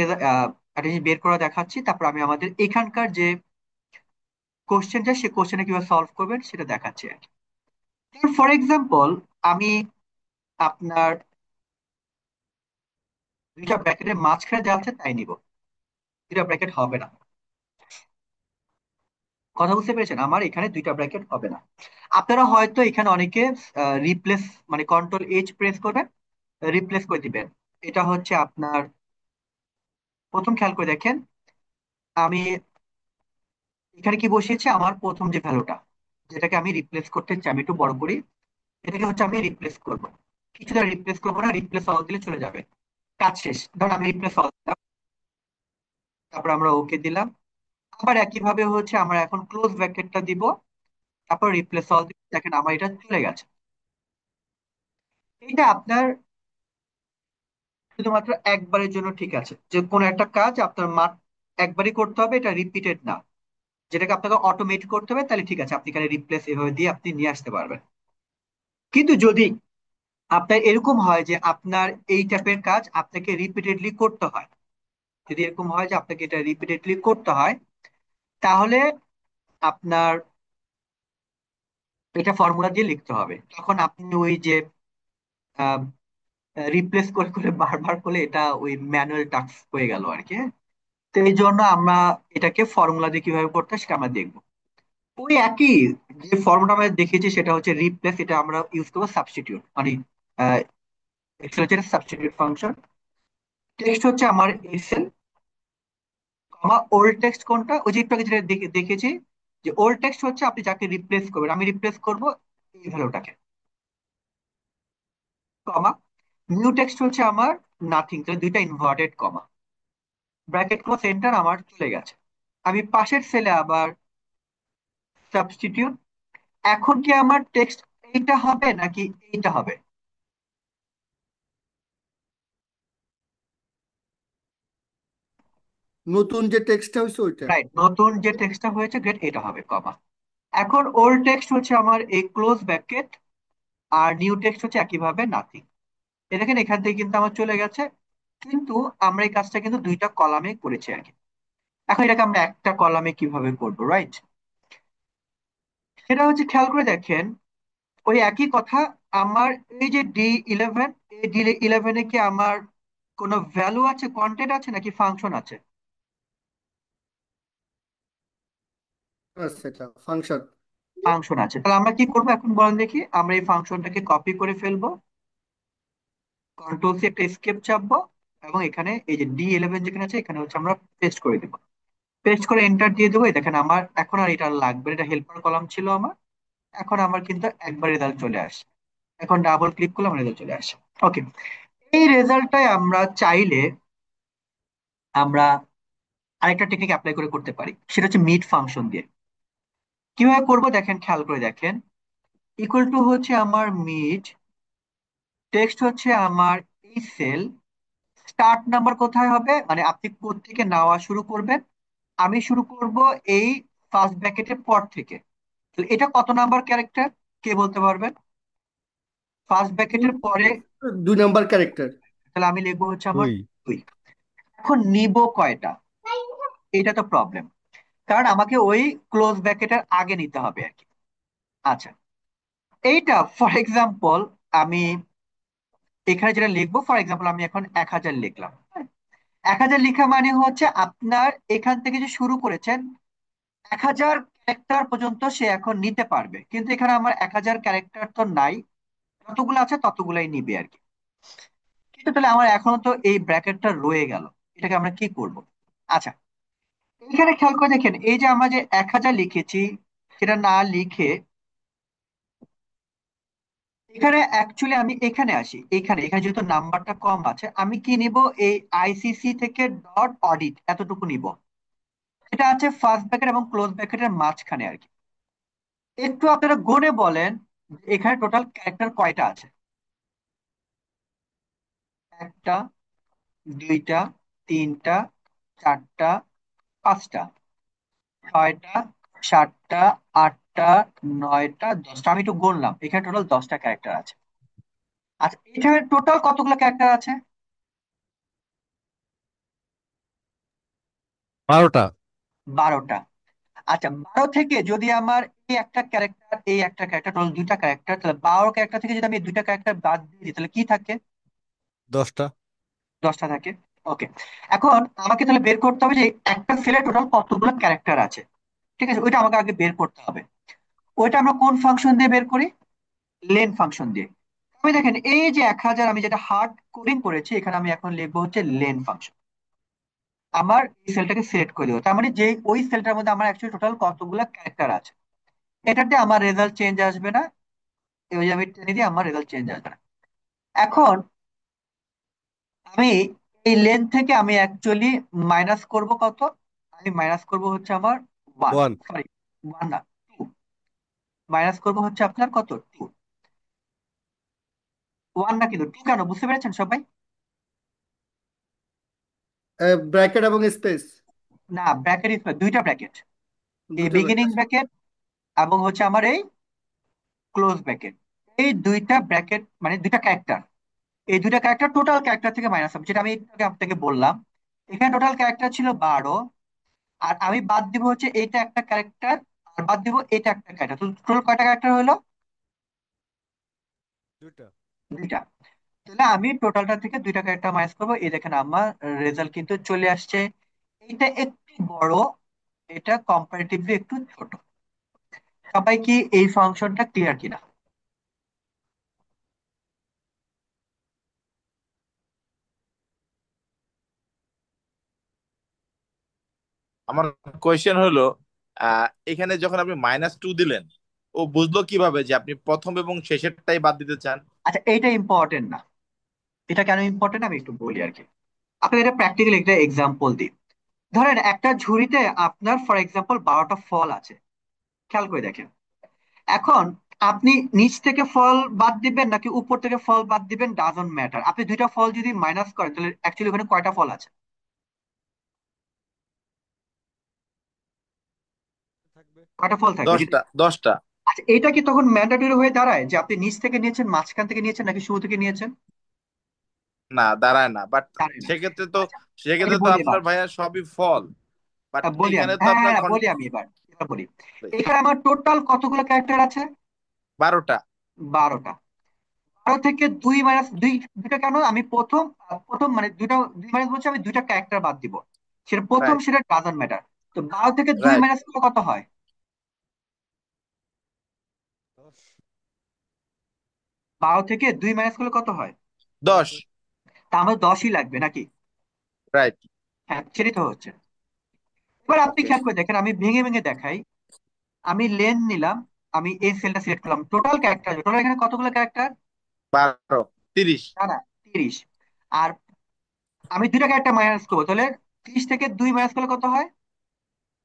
জিনিস বের করে দেখাচ্ছি, তারপর আমি আমাদের এখানকার যে কোশ্চেনটা সেই কোশ্চেনে কিভাবে সলভ করবেন সেটা দেখাচ্ছি আর কি। ফর এক্সাম্পল, আমি আপনার দুইটা ব্র্যাকেটের মাঝখানে যা আছে তাই নিব, দুইটা ব্র্যাকেট হবে না। কথা বুঝতে পেরেছেন, আমার এখানে দুইটা ব্র্যাকেট হবে না। আপনারা হয়তো এখানে অনেকে রিপ্লেস মানে কন্ট্রোল H প্রেস করবেন, রিপ্লেস করে দিবেন। এটা হচ্ছে আপনার প্রথম, খেয়াল করে দেখেন আমি এখানে কি বসিয়েছি, আমার প্রথম যে ভ্যালুটা যেটাকে আমি রিপ্লেস করতে চাই, আমি একটু বড় করি, এটাকে হচ্ছে আমি রিপ্লেস করব। কিছুটা রিপ্লেস করবো না, রিপ্লেস অল দিলে চলে যাবে, কাজ শেষ। ধরুন আমি রিপ্লেস অল দিলাম, তারপর আমরা ওকে দিলাম। আবার একইভাবে হচ্ছে আমরা এখন ক্লোজ ব্র্যাকেটটা দিব, তারপর রিপ্লেস অল দিব। দেখেন আমার এটা চলে গেছে। এটা আপনার শুধুমাত্র একবারের জন্য ঠিক আছে, যে কোনো একটা কাজ আপনার একবারই করতে হবে, এটা রিপিটেড না। যেটাকে আপনাকে অটোমেট করতে হবে তাহলে ঠিক আছে, আপনি এখানে রিপ্লেস এভাবে দিয়ে আপনি নিয়ে আসতে পারবেন। কিন্তু যদি আপনার এরকম হয় যে আপনার এই টাইপের কাজ আপনাকে রিপিটেডলি করতে হয়, যদি এরকম হয় যে আপনাকে এটা রিপিটেডলি করতে হয়, তাহলে আপনার এটা ফর্মুলা দিয়ে লিখতে হবে। তখন আপনি ওই যে রিপ্লেস করে করে বারবার করলে এটা ওই ম্যানুয়াল টাস্ক হয়ে গেল আর কি, হ্যাঁ? তো এই জন্য আমরা এটাকে ফর্মুলা দিয়ে কিভাবে করতে হয় সেটা আমরা দেখবো। ওই একই যে ফর্মুলা আমরা দেখেছি সেটা হচ্ছে রিপ্লেস, এটা আমরা ইউজ করবো সাবস্টিটিউট, মানে এক্সেল এর সাবস্টিটিউট ফাংশন। টেক্সট হচ্ছে আমার এসএল, কমা ওল্ড টেক্সট কোনটা, ওই যে একটু আগে যেটা দেখেছি যে ওল্ড টেক্সট হচ্ছে আপনি যাকে রিপ্লেস করবেন, আমি রিপ্লেস করব এই ভ্যালুটাকে, কমা নিউ টেক্সট হচ্ছে আমার নাথিং, তাহলে দুইটা inverted comma, bracket close enter, আমার চলে গেছে। আমি পাশের সেলে আবার সাবস্টিটিউট। এখন কি আমার টেক্সট এইটা হবে নাকি এইটা হবে? নতুন যে টেক্সটটা হয়েছে ওইটা। রাইট, নতুন যে টেক্সটটা হয়েছে গ্রেট, এটা হবে কমা। এখন ওল্ড টেক্সট হচ্ছে আমার এই ক্লোজ ব্র্যাকেট, আর নিউ টেক্সট হচ্ছে একইভাবে নাথিং। এ দেখেন এখান থেকে কিন্তু আমার চলে গেছে, কিন্তু আমরা এই কাজটা কিন্তু দুইটা কলামে করেছি আর কি। এখন এটাকে আমরা একটা কলামে কিভাবে করব, রাইট? সেটা হচ্ছে খেয়াল করে দেখেন, ওই একই কথা। আমার এই যে D11, এই D11 কি আমার কোনো ভ্যালু আছে, কন্টেন্ট আছে নাকি ফাংশন আছে? আচ্ছা, এটা ফাংশন। ফাংশন আছে। তাহলে আমরা কি করবো এখন বলেন দেখি, আমরা এই ফাংশনটাকে কপি করে ফেলবো, কন্ট্রোল সি একটা এস্কেপ চাপবো, এবং এখানে এই যে D11 যেখানে আছে এখানে হচ্ছে আমরা পেস্ট করে দেবো। পেস্ট করে এন্টার দিয়ে দেবো। এই দেখেন আমার এখন আর এটা লাগবে না, এটা হেল্পার কলাম ছিল আমার। এখন আমার কিন্তু একবার রেজাল্ট চলে আসে। এখন ডাবল ক্লিক করলে আমার রেজাল্ট চলে আসে। ওকে, এই রেজাল্টটাই আমরা চাইলে আমরা আরেকটা টেকনিক অ্যাপ্লাই করে করতে পারি, সেটা হচ্ছে মিট ফাংশন দিয়ে। কিভাবে করবো দেখেন, খেয়াল করে দেখেন। ইকুয়াল টু হচ্ছে আমার মিট, টেক্সট হচ্ছে আমার এই সেল, স্টার্ট নাম্বার কোথায় হবে, মানে আপনি কোত্থেকে নেওয়া শুরু করবেন। আমি শুরু করব এই ফার্স্ট ব্র্যাকেটের পর থেকে। তাহলে এটা কত নাম্বার ক্যারেক্টার, কে বলতে পারবেন? ফার্স্ট ব্র্যাকেটের পরে 2 নাম্বার ক্যারেক্টার। তাহলে আমি লিখবো হচ্ছে আমার দুই। 2। এখন নিব কয়টা, এটা তো প্রবলেম, কারণ আমাকে ওই ক্লোজ ব্র্যাকেটের আগে নিতে হবে আর কি। আচ্ছা, এইটা ফর এক্সাম্পল আমি এখানে যেটা লিখবো, ফর এক্সাম্পল আমি এখন 1000 লিখলাম, হ্যাঁ? 1000 লেখা মানে হচ্ছে আপনার এখান থেকে যে শুরু করেছেন 1000 ক্যারেক্টার পর্যন্ত সে এখন নিতে পারবে, কিন্তু এখানে আমার 1000 ক্যারেক্টার তো নাই, যতগুলো আছে ততগুলাই নিবে আর কি। কিন্তু তাহলে আমার এখনো তো এই ব্র্যাকেটটা রয়ে গেল, এটাকে আমরা কি করব? আচ্ছা, এখানে খেয়াল করে দেখেন, এই যে আমরা যে 1000 লিখেছি সেটা না লিখে এখানে অ্যাকচুয়ালি আমি এখানে আসি, এখানে এখানে যেহেতু নাম্বারটা কম আছে, আমি কি নিব, এই আইসিসি থেকে ডট অডিট এতটুকু নিব। এটা আছে ফার্স্ট ব্র্যাকেট এবং ক্লোজ ব্র্যাকেটের মাঝখানে আর কি। একটু আপনারা গুণে বলেন এখানে টোটাল ক্যারেক্টার কয়টা আছে। একটা, দুইটা, তিনটা, চারটা, পাঁচটা, ছয়টা, সাতটা, আটটা, নয়টা, 10টা। আমি একটু গুনলাম, এখানে টোটাল 10টা ক্যারেক্টার আছে। আচ্ছা, এখানে টোটাল কতগুলো ক্যারেক্টার আছে? 12টা। 12টা। আচ্ছা, 12 থেকে যদি আমার এই একটা ক্যারেক্টার, এই একটা ক্যারেক্টার, টোটাল দুইটা ক্যারেক্টার, তাহলে 12 ক্যারেক্টার থেকে যদি আমি এই দুইটা ক্যারেক্টার বাদ দিয়ে দিই তাহলে কি থাকে? 10টা। 10টা থাকে। ওকে, এখন আমাকে তাহলে বের করতে হবে যে একটা সেলে টোটাল কতগুলো ক্যারেক্টার আছে। ঠিক আছে, ওইটা আমাকে আগে বের করতে হবে। ওইটা আমরা কোন ফাংশন দিয়ে বের করি? লেন ফাংশন দিয়ে। আমি দেখেন এই যে 1000 আমি যেটা হার্ড কোডিং করেছি, এখানে আমি এখন লিখবো হচ্ছে লেন ফাংশন। আমার এই সেলটাকে সিলেক্ট করে দেবো, তার মানে যে ওই সেলটার মধ্যে আমার অ্যাকচুয়ালি টোটাল কতগুলো ক্যারেক্টার আছে। এটাতে আমার রেজাল্ট চেঞ্জ আসবে না, ওই যে আমি টেনে দিয়ে আমার রেজাল্ট চেঞ্জ আসবে না। এখন আমি এই লেন থেকে আমি অ্যাকচুয়ালি মাইনাস করব কত, আমি মাইনাস করব হচ্ছে আমার ওয়ান, ওয়ান। সরি ওয়ান না, টু। মাইনাস করব হচ্ছে আপনার কত, টু। ওয়ান না কিন্তু টু, কেন বুঝতে পেরেছেন সবাই? ব্র্যাকেট এবং স্পেস। না, ব্র্যাকেট, দুইটা ব্র্যাকেট, এই দুটো বিগিনিং ব্র্যাকেট। ব্র্যাকেট এবং হচ্ছে আমার এই ক্লোজ ব্র্যাকেট। এই দুইটা ব্র্যাকেট মানে দুইটা ক্যারেক্টার, এই দুইটা ক্যারেক্টার টোটাল ক্যারেক্টার থেকে মাইনাস হবে, যেটা আমি একটু আগে আপনাকে বললাম। এখানে টোটাল ক্যারেক্টার ছিল 12, আর আমি বাদ দিব হচ্ছে এইটা একটা ক্যারেক্টার, আর বাদ দিব এটা একটা ক্যারেক্টার। তো টোটাল কয়টা ক্যারেক্টার হলো? দুইটা। দুইটা। তাহলে আমি টোটালটা থেকে দুইটা ক্যারেক্টার মাইনাস করবো, এই দেখেন আমার রেজাল্ট কিন্তু চলে আসছে। এটা একটু বড়, এটা কম্পারেটিভলি একটু ছোট। সবাই কি এই ফাংশনটা ক্লিয়ার কিনা? আমার কোয়েশ্চেন হলো, এখানে যখন আপনি -2 দিলেন, ও বুঝলো কিভাবে যে আপনি প্রথম এবং শেষেরটাই বাদ দিতে চান? আচ্ছা, এইটা ইম্পর্টেন্ট না। এটা কেন ইম্পর্টেন্ট আমি একটু বলি আর কি। আপনাকে এটা প্র্যাকটিক্যাল একটা এক্সাম্পল দিই। ধরেন একটা ঝুড়িতে আপনার ফর এক্সাম্পল 12টা ফল আছে, খেয়াল করে দেখেন। এখন আপনি নিচ থেকে ফল বাদ দিবেন নাকি উপর থেকে ফল বাদ দিবেন, ডাজন্ট ম্যাটার। আপনি দুইটা ফল যদি মাইনাস করেন তাহলে অ্যাকচুয়ালি ওখানে কয়টা ফল আছে? থাকবে। কয়টা ফল থাকবে যদি? 10টা 10টা। আচ্ছা, এটা কি তখন ম্যান্ডেটরি হয়ে দাঁড়ায় যে আপনি নিচ থেকে নিয়েছেন, মাঝখান থেকে নিয়েছেন, নাকি শুরু থেকে নিয়েছেন? না, দাঁড়ায় না, বাট দাঁড়ায় না। সেক্ষেত্রে তো আচ্ছা, আমি সেক্ষেত্রে তো বলি এবার। আপনার ভাইয়া সবই ফল, বাট বলি আমি, এইখানে তো হ্যাঁ হ্যাঁ আপনার হ্যাঁ, বলি আমি এবার। এবার বলি, এখানে আমার টোটাল কতগুলো ক্যারেক্টার আছে? 12টা। 12টা। 12 থেকে দুই মাইনাস দুই, দুইটা কেন আমি প্রথম, প্রথম মানে দুইটা, দুই মাইনাস বলছি আমি দুইটা ক্যারেক্টার বাদ দিব, সেটা প্রথম, রাইট। সেটা ডাজন্ট ম্যাটার। তো 12 থেকে দুই রাইট। মাইনাস করলে কত হয়? 10। 12 থেকে দুই মাইনাস করলে কত হয়? 10 10। হয়। তা আমাদের 10ই লাগবে নাকি? রাইট। হ্যাঁ, সেটাই তো হচ্ছে। এবার আপনি ওকে। খেয়াল করে দেখেন, আমি ভেঙে ভেঙে দেখাই। আমি লেন নিলাম, আমি এই সেলটা সিলেক্ট করলাম, টোটাল ক্যারেক্টার, টোটাল এখানে কতগুলো ক্যারেক্টার? 12, 30। না না, 30। আর আমি দুইটা ক্যারেক্টার মাইনাস করবো, তাহলে 30 থেকে দুই মাইনাস করলে কত হয়?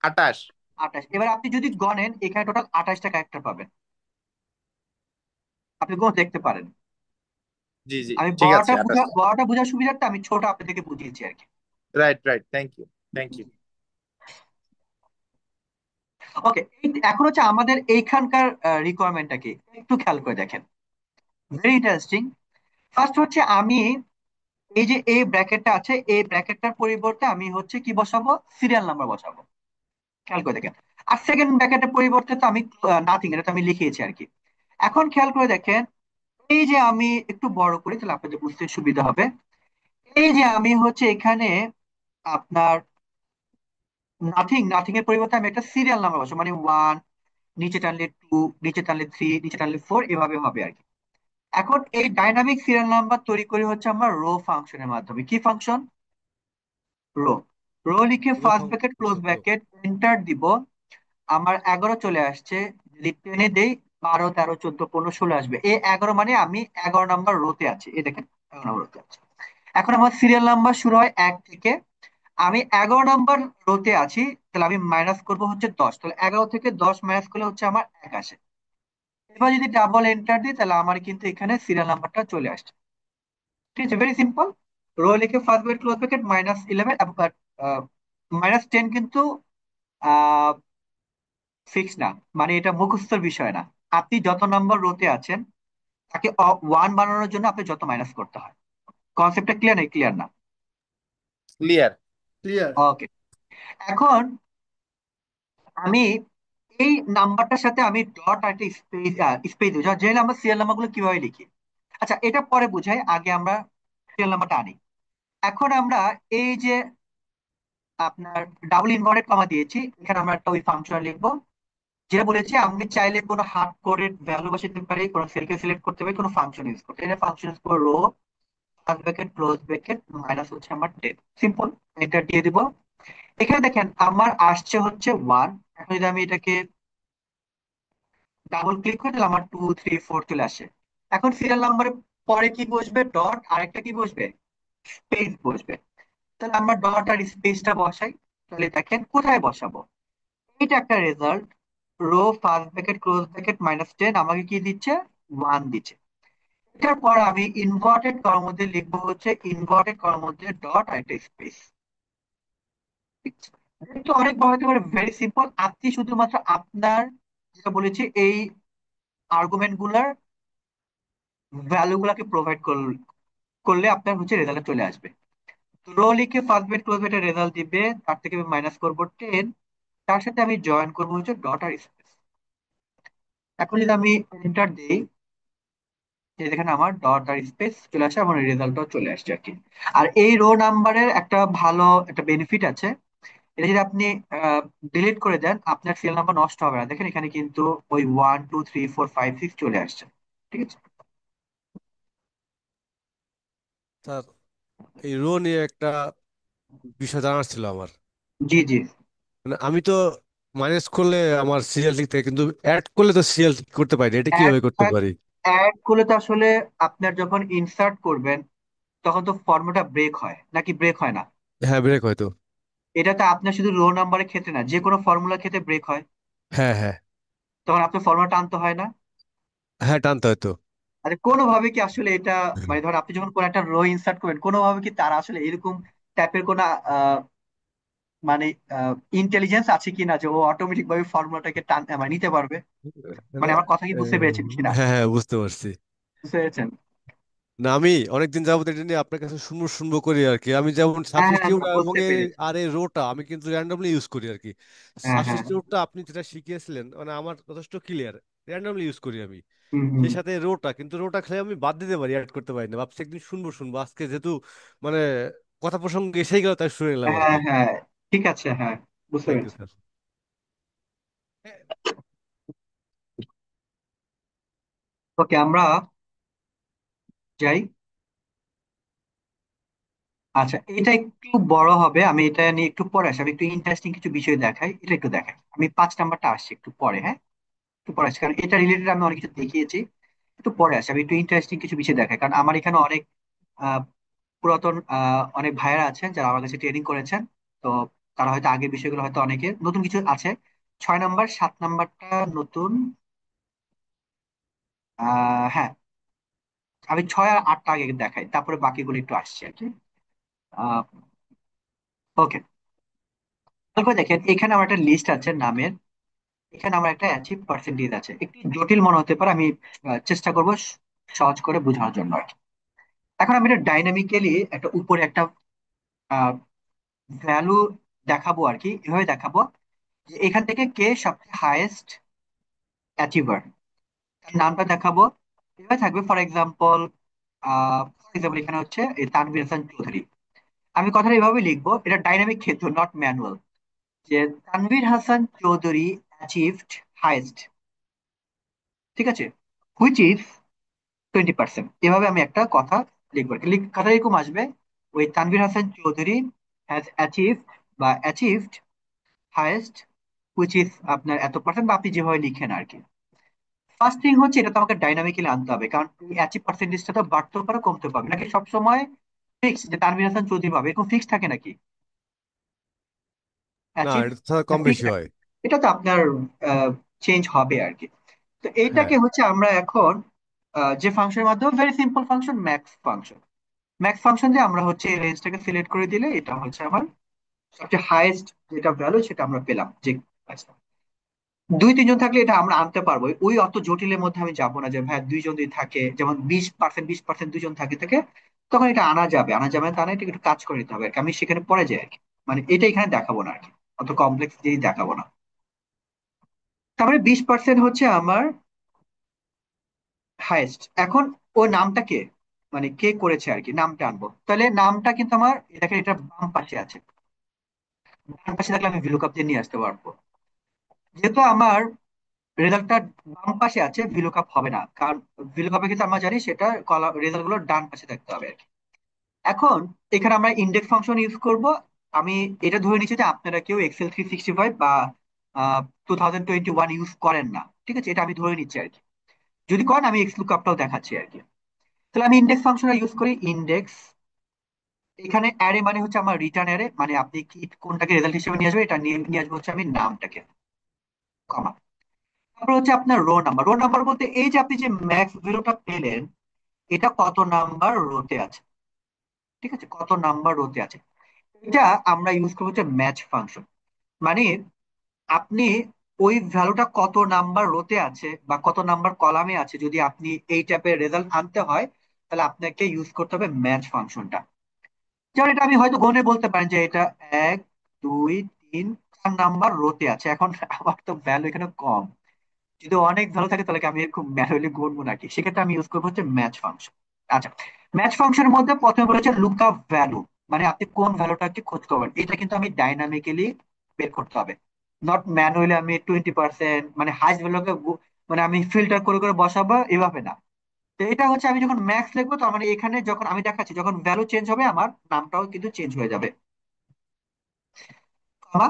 28। 28। এবার আপনি যদি গণেন এখানে টোটাল 28টা ক্যারেক্টার পাবেন, আপনি কোন দেখতে পারেন। জি জি, আমি ঠিক আছে, 28। বড়টা বোঝার সুবিধার্থে আমি ছোট আপনাদেরকে বুঝিয়েছি আর কি। Right right, thank you. Thank you. Okay, এখন হচ্ছে আমাদের এইখানকার রিকোয়ারমেন্টটা কি একটু খেয়াল করে দেখেন, ভেরি ইন্টারেস্টিং। ফার্স্ট হচ্ছে আমি এই যে এই ব্র্যাকেটটা আছে, এই ব্র্যাকেটটার পরিবর্তে আমি হচ্ছে কি বসাবো, সিরিয়াল নাম্বার বসাবো। খেয়াল করে দেখেন। আর সেকেন্ড ব্র্যাকেটের পরিবর্তে তো আমি নাথিং, এটা তো আমি লিখিয়েছি আর কি। এখন খেয়াল করে দেখেন, এই যে আমি একটু বড় করি তাহলে আপনাদের বুঝতে সুবিধা হবে। এই যে আমি হচ্ছে এখানে আপনার নাথিং, নাথিং এর পরিবর্তে আমি একটা সিরিয়াল নাম্বার বসাবো, মানে ওয়ান, নিচে টানলে টু, নিচে টানলে থ্রি, নিচে টানলে ফোর, এভাবে হবে আর কি। এখন এই ডাইনামিক সিরিয়াল নাম্বার তৈরি করি হচ্ছে আমরা রো ফাংশনের মাধ্যমে। কি ফাংশন? রো। রো লিখে row first bracket close function. Row. Bracket enter দিব। আমার 11 চলে আসছে, যদি টেনে দেই 12, 13, 14, 15, 16 আসবে। এই 11 মানে আমি 11 নাম্বার রোতে আছি, এই দেখেন 11 নাম্বার রোতে আছে। এখন আমার সিরিয়াল নাম্বার শুরু হয় 1 থেকে, আমি 11 নাম্বার রোতে আছি, তাহলে আমি মাইনাস করব হচ্ছে 10, তাহলে 11 থেকে 10 মাইনাস করলে হচ্ছে আমার 1 আসে। এবার যদি ডাবল এন্টার দিই তাহলে আমার কিন্তু এখানে সিরিয়াল নাম্বারটা চলে আসছে। ঠিক আছে, ভেরি সিম্পল। রো লিখে ফার্স্ট ব্র্যাকেট ক্লোজ ব্র্যাকেট -11, -10 কিন্তু ফিক্স না, মানে এটা মুখস্থর বিষয় না। আপনি যত নম্বর রোতে আছেন তাকে ওয়ান বানানোর জন্য আপনি যত মাইনাস করতে হয়। কনসেপ্টটা ক্লিয়ার নেই? ক্লিয়ার না? ক্লিয়ার। ক্লিয়ার। ওকে। এখন আমি এই নাম্বারটার সাথে আমি ডট আর একটা স্পেস, স্পেস দিই, যে আমরা সিরিয়াল নাম্বারগুলো কিভাবে লিখি। আচ্ছা, এটা পরে বুঝাই, আগে আমরা সিরিয়াল নাম্বারটা আনি। এখন আমরা এই যে আপনার ডাবল ইনভার্টেড কমা দিয়েছি, এখানে আমরা একটা ওই ফাংশন লিখবো, যেটা বলেছি আমি চাইলে কোনো হার্ড কোডের ভ্যালু বসাতে পারি, কোনো সেলকে সিলেক্ট করতে পারি, কোনো ফাংশন ইউজ করতে, এটা ফাংশন ইউজ করে rho first bracket close bracket minus হচ্ছে আমার 10, সিম্পল। এন্টার দিয়ে দিব। এখানে দেখেন আমার আসছে হচ্ছে ওয়ান। এখন যদি আমি এটাকে ডাবল ক্লিক করি তাহলে আমার 2, 3, 4 চলে আসে। এখন সিরিয়াল নাম্বারের পরে কি বসবে, ডট, আর একটা কি বসবে, স্পেস বসবে। তাহলে আমরা ডট আর স্পেসটা বসাই। তাহলে দেখেন কোথায় বসাবো। এটা একটা result, rho first bracket close bracket -10 আমাকে কি দিচ্ছে, 1 দিচ্ছে। এটার পর আমি ইনভার্টেড করার মধ্যে লিখবো হচ্ছে ইনভার্টেড করার মধ্যে ডট আর একটা স্পেস। একটু অনেক বড় হতে পারে, ভেরি সিম্পল। আপনি শুধুমাত্র আপনার যেটা বলেছি এই আর্গুমেন্ট গুলার ভ্যালু গুলাকে প্রোভাইড করলে আপনার হচ্ছে রেজাল্ট চলে আসবে। রো লিখে ফার্স্ট বেট ক্লোজ বেটের রেজাল্ট দিবে, তার থেকে আমি মাইনাস করবো 10, তার সাথে আমি জয়েন করবো হচ্ছে ডট আর স্পেস। এখন যদি আমি এন্টার দিই, এই দেখেন আমার ডট আর স্পেস চলে আসে, আমার রেজাল্টটাও চলে আসছে আর কি। আর এই রো নাম্বারের একটা ভালো একটা বেনিফিট আছে, এটা যদি আপনি ডিলিট করে দেন আপনার সিরিয়াল নাম্বার নষ্ট হবে না। দেখেন এখানে কিন্তু ওই 1 2 3 4 5 6 চলে আসছে। ঠিক আছে। স্যার, এই রো নিয়ে একটা বিষয় জানার ছিল আমার। জি জি। মানে আমি তো মাইনাস করলে আমার সিরিয়াল ঠিক থাকে, কিন্তু অ্যাড করলে তো সিরিয়াল ঠিক করতে পারি না। এটা অ্যাড কিভাবে করতে পারি? অ্যাড করলে তো আসলে আপনার যখন ইনসার্ট করবেন তখন তো ফর্মুলা ব্রেক হয় নাকি ব্রেক হয় না? হ্যাঁ, ব্রেক হয়তো। এটাতে আপনার শুধু রো নাম্বারের ক্ষেত্রে না, যে কোনো ফর্মুলার ক্ষেত্রে ব্রেক হয়। হ্যাঁ, হ্যাঁ। তখন আপনার ফর্মুলা টানতে হয় না। হ্যাঁ, টানতে হয়তো। আরে কোনোভাবে কি আসলে এটা, মানে ধর আপনি যখন কোন একটা রো ইনসার্ট করবেন, কোনোভাবে কি তারা আসলে এরকম টাইপের কোন মানে ইন্টেলিজেন্স আছে কিনা যে ও অটোমেটিক ভাবে ফর্মুলাটাকে টান মানে নিতে পারবে? মানে মানে আমার কথা কি বুঝতে পেরেছেন কিনা? হ্যাঁ, হ্যাঁ, বুঝতে পারছি। বুঝতে পেরেছেন? না, আমি অনেকদিন যাবত এটা নিয়ে আপনার কাছে শুনবো শুনবো করি আর কি। আমি যেমন হ্যাঁ হ্যাঁ সাবস্টিটিউট হ্যাঁ, এবং বুঝতে পেরেছি। আর এই রোটা আমি কিন্তু র্যান্ডমলি ইউজ করি আর কি। হ্যাঁ হ্যাঁ। সাবস্টিটিউটটা আপনি যেটা শিখিয়েছিলেন মানে আমার যথেষ্ট ক্লিয়ার, র্যান্ডমলি ইউজ করি আমি। হুম হুম। সেই সাথে রোটা, কিন্তু রোটা খেলে আমি বাদ দিতে পারি, অ্যাড করতে পারি না। ভাবছি একদিন শুনবো শুনবো, আজকে যেহেতু মানে কথা প্রসঙ্গে এসেই গেল তাই শুনে নিলাম আর হ্যাঁ কি। হ্যাঁ, ঠিক আছে, হ্যাঁ বুঝতে থ্যাংক ইউ পেরেছি। স্যার। ওকে, আমরা যাই। আচ্ছা, এটা একটু বড় হবে, আমি এটা নিয়ে একটু পরে আসি। আমি একটু ইন্টারেস্টিং কিছু বিষয় দেখাই, এটা একটু দেখাই। আমি 5 নাম্বারটা আসছি একটু পরে, হ্যাঁ একটু পরে আসছি, কারণ এটা রিলেটেড আমি অনেক কিছু দেখিয়েছি। একটু পরে আসি, আমি একটু ইন্টারেস্টিং কিছু বিষয় দেখাই, কারণ আমার এখানে অনেক আহ, পুরাতন অনেক ভাইয়েরা আছেন যারা আমার কাছে ট্রেনিং করেছেন। তো তারা হয়তো আগের বিষয়গুলো হয়তো অনেকে নতুন কিছু আছে। 6 নাম্বার 7 নাম্বারটা নতুন। হ্যাঁ, আমি 6 আর 8টা আগে দেখাই, তারপরে বাকিগুলো একটু আসছে আর কি। ওকে, তারপর দেখেন এখানে আমার একটা লিস্ট আছে নামের। এখানে আমার একটা অ্যাচিভ পার্সেন্টেজ আছে, একটু জটিল মনে হতে পারে, আমি চেষ্টা করব সহজ করে বোঝানোর জন্য আর কি। এখন আমি এটা ডাইনামিক্যালি একটা উপরে একটা ভ্যালু দেখাবো আর কি, এভাবে দেখাবো যে এখান থেকে কে সবচেয়ে হাইয়েস্ট অ্যাচিভার, তার নামটা দেখাবো। এভাবে থাকবে, ফর এক্সাম্পল এখানে হচ্ছে এই তানভীর হাসান চৌধুরী। আমি কথাটা এভাবে লিখবো, এটা ডাইনামিক ক্ষেত্র, নট ম্যানুয়াল, যে তানভীর হাসান চৌধুরী অ্যাচিভড হাইয়েস্ট, ঠিক আছে, হুইচ ইজ 20%। এভাবে আমি একটা কথা লিখবো আর কি। কথা এরকম আসবে, ওই তানভীর হাসান চৌধুরী হ্যাজ অ্যাচিভড বা অ্যাচিভড হাইয়েস্ট হুইচ ইজ আপনার এত পার্সেন্ট, বা আপনি যেভাবে লিখেন আর কি। ফার্স্ট থিং হচ্ছে এটা তো আমাকে ডাইনামিক্যালি আনতে হবে, কারণ অ্যাচিভ পার্সেন্টেজটা তো বাড়তেও পারে কমতে পারে, নাকি সবসময় ফিক্স যে তানভীর হাসান চৌধুরী পাবে এরকম ফিক্স থাকে নাকি না, অ্যাচিভ? এটা তো স্যার কম ফিক্স বেশি থাকে, হয়। এটা তো আপনার চেঞ্জ হবে আর কি। তো হ্যাঁ, এইটাকে হচ্ছে আমরা এখন যে ফাংশনের মাধ্যমে, very simple function, max function. Max function দিয়ে আমরা হচ্ছে রেঞ্জটাকে সিলেক্ট করে দিলে এটা হচ্ছে আমার সবচেয়ে হাইয়েস্ট যেটা ভ্যালু সেটা আমরা পেলাম। যে আচ্ছা, 2 3 জন থাকলে এটা আমরা আনতে পারবো, ওই অত জটিলের মধ্যে আমি যাবো না যে ভাই 2 জন যদি থাকে, যেমন 20% 2 জন থাকে থাকে, তখন এটা আনা যাবে, আনা যাবে না তা না, এটা একটু কাজ করে নিতে হবে আর কি। আমি সেখানে পরে যাই আর কি, মানে এটা এখানে দেখাবো না আর কি, অত কমপ্লেক্স জিনিস দেখাবো না। তারপরে 20% হচ্ছে আমার হাইয়েস্ট। এখন ও নামটা কে, মানে কে করেছে আর কি, নামটা আনবো। তাহলে নামটা কিন্তু আমার দেখেন এটা বাম পাশে আছে, ডান পাশে থাকলে আমি ভিলুকাপ দিয়ে নিয়ে আসতে পারবো। যেহেতু আমার রেজাল্টটা বাম পাশে আছে, ভিলুকাপ হবে না, কারণ ভিলুকাপের ক্ষেত্রে আমরা জানি সেটা রেজাল্ট গুলো ডান পাশে থাকতে হবে আর কি। এখন এখানে আমরা ইন্ডেক্স ফাংশন ইউজ করব। আমি এটা ধরে নিচ্ছি যে আপনারা কেউ এক্সেল 365 বা 2021 ইউজ করেন না, ঠিক আছে, এটা আমি ধরে নিচ্ছি আর কি। যদি করেন আমি এক্স লুকআপটাও দেখাচ্ছি আর কি। তাহলে আমি ইন্ডেক্স ফাংশনটা ইউজ করি, ইন্ডেক্স এখানে অ্যারে মানে হচ্ছে আমার রিটার্ন অ্যারে, মানে আপনি কি কোনটাকে রেজাল্ট হিসেবে নিয়ে আসবে, এটা নিয়ে নিয়ে আসবো হচ্ছে আমি নামটাকে, কমা। তারপর হচ্ছে আপনার রো নাম্বার। রো নাম্বার বলতে এই যে আপনি যে ম্যাক্স ভ্যালুটা পেলেন, এটা কত নাম্বার রোতে আছে, ঠিক আছে, কত নাম্বার রোতে আছে। এটা আমরা ইউজ করবো হচ্ছে ম্যাচ ফাংশন। মানে আপনি ওই ভ্যালুটা কত নাম্বার রোতে আছে বা কত নাম্বার কলামে আছে, যদি আপনি এই টাইপের রেজাল্ট আনতে হয়, তাহলে আপনাকে ইউজ করতে হবে ম্যাচ ফাংশনটা। যেমন এটা আমি হয়তো গণে বলতে পারেন যে এটা 1 2 3 4 নাম্বার রোতে আছে। এখন আমার তো ভ্যালু এখানে কম, যদি অনেক ভ্যালু থাকে তাহলে কি আমি খুব ম্যানুয়ালি গুনবো নাকি, সেক্ষেত্রে আমি ইউজ করবো হচ্ছে ম্যাচ ফাংশন। আচ্ছা, ম্যাচ ফাংশনের মধ্যে প্রথমে বলেছে লুক আপ ভ্যালু, মানে আপনি কোন ভ্যালুটাকে খোঁজ করবেন, এটা কিন্তু আমি ডাইনামিক্যালি বের করতে হবে, নট ম্যানুয়ালি। আমি 20%, মানে হাইস্ট ভ্যালুকে মানে আমি ফিল্টার করে করে বসাবো এভাবে না। তো এটা হচ্ছে আমি যখন ম্যাক্স লিখবো, তার মানে এখানে যখন আমি দেখাচ্ছি যখন ভ্যালু চেঞ্জ হবে আমার নামটাও কিন্তু চেঞ্জ হয়ে যাবে, কমা।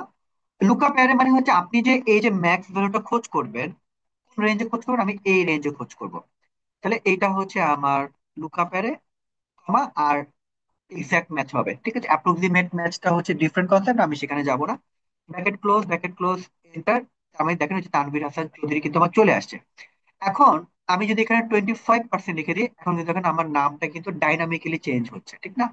লুকআপ অ্যারে মানে হচ্ছে আপনি যে এই যে ম্যাক্স ভ্যালুটা খোঁজ করবেন, কোন রেঞ্জে খোঁজ করবেন, আমি এই রেঞ্জে খোঁজ করব। তাহলে এইটা হচ্ছে আমার লুকআপ অ্যারে, কমা, আর এক্সাক্ট ম্যাচ হবে, ঠিক আছে। অ্যাপ্রক্সিমেট ম্যাচটা হচ্ছে ডিফারেন্ট কনসেপ্ট, আমি সেখানে যাব না। Bracket close, enter. আমি দেখেন হচ্ছে তানভীর হাসান চৌধুরী কিন্তু আমার চলে আসছে। এখন আমি যদি এখানে 25% লিখে দিই, এখন কিন্তু দেখেন আমার নামটা কিন্তু ডাইনামিক্যালি চেঞ্জ হচ্ছে, ঠিক না?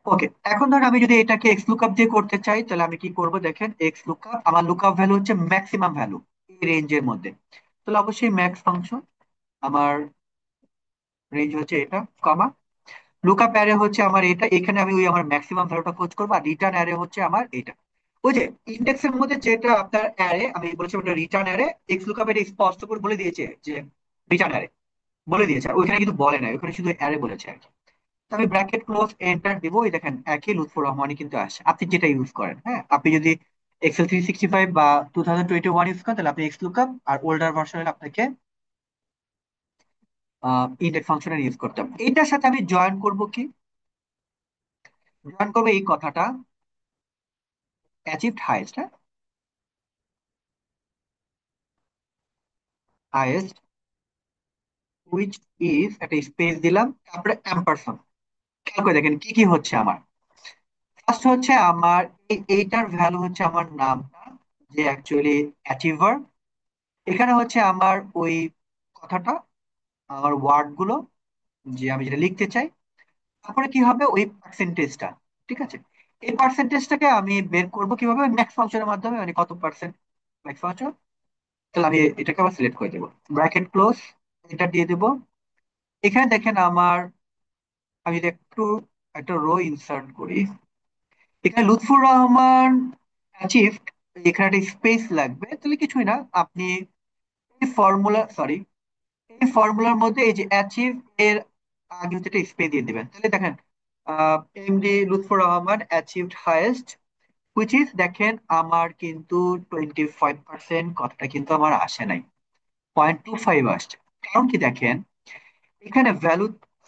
ওকে, এখন ধর আমি যদি এটাকে এক্স লুকআপ দিয়ে করতে চাই, তাহলে আমি কি করব দেখেন, এক্স লুকআপ, আমার লুকআপ ভ্যালু হচ্ছে ম্যাক্সিমাম ভ্যালু এই রেঞ্জের মধ্যে, তাহলে অবশ্যই ম্যাক্স ফাংশন, আমার রেঞ্জ হচ্ছে এটা, কমা। লুকআপ অ্যারে হচ্ছে আমার এটা, এখানে আমি ওই আমার ম্যাক্সিমাম ভ্যালুটা খোঁজ করবো, আর রিটার্ন অ্যারে হচ্ছে আমার এটা। ওই যে ইন্ডেক্সের মধ্যে যেটা আপনার অ্যারে আমি বলছি ওটা রিটার্ন অ্যারে, এক্স লুকআপ এটা স্পষ্ট করে বলে দিয়েছে যে রিটার্ন অ্যারে বলে দিয়েছে, আর ওইখানে কিন্তু বলে নাই, ওখানে শুধু অ্যারে বলেছে আর কি। তো আমি ব্র্যাকেট ক্লোজ এন্টার দিব, এই দেখেন একই লুৎফর রহমানই কিন্তু আসে, আপনি যেটা ইউজ করেন। হ্যাঁ, আপনি যদি এক্সেল 365 বা 2021 ইউজ করেন, তাহলে আপনি এক্স লুকআপ, আর ওল্ডার ভার্সন হলে আপনাকে ইন্ডেক্স ফাংশনের ইউজ করতে হবে। এটার সাথে আমি জয়েন করব কি, জয়েন করবো এই কথাটা, অ্যাচিভড হাইয়েস্ট। হ্যাঁ, হাইয়েস্ট হুইচ ইজ, একটা স্পেস দিলাম, তারপরে অ্যাম্পারসন। খেয়াল করে দেখেন কি কি হচ্ছে আমার। ফার্স্ট হচ্ছে আমার এইটার ভ্যালু হচ্ছে আমার নামটা, যে অ্যাকচুয়ালি অ্যাচিভার। এখানে হচ্ছে আমার ওই কথাটা, আমার ওয়ার্ড গুলো, যে আমি যেটা লিখতে চাই। তারপরে কি হবে, ওই পার্সেন্টেজটা, ঠিক আছে। এই পার্সেন্টেজটাকে আমি বের করবো কিভাবে, ম্যাক্স ফাংশনের মাধ্যমে, মানে কত পার্সেন্ট ম্যাক্স ফাংশন। তাহলে আমি এটাকে আবার সিলেক্ট করে দেবো, ব্র্যাকেট ক্লোজ, এটা দিয়ে দেবো। এখানে দেখেন আমার, আমি যদি একটু একটা রো ইনসার্ট করি, এখানে লুৎফুর রহমান অ্যাচিভড, এখানে একটা স্পেস লাগবে, তাহলে কিছুই না, আপনি এই ফর্মুলা, সরি, এই ফর্মুলার মধ্যে এই যে অ্যাচিভ এর আগে হচ্ছে একটা স্পেস দিয়ে দিবেন, তাহলে দেখেন MD Lutfur Rahman achieved highest, which is, দেখেন আমার কিন্তু 25% কথাটা কিন্তু আমার আসে নাই, 0.25 আসছে। কারণ কি দেখেন, এখানে ভ্যালু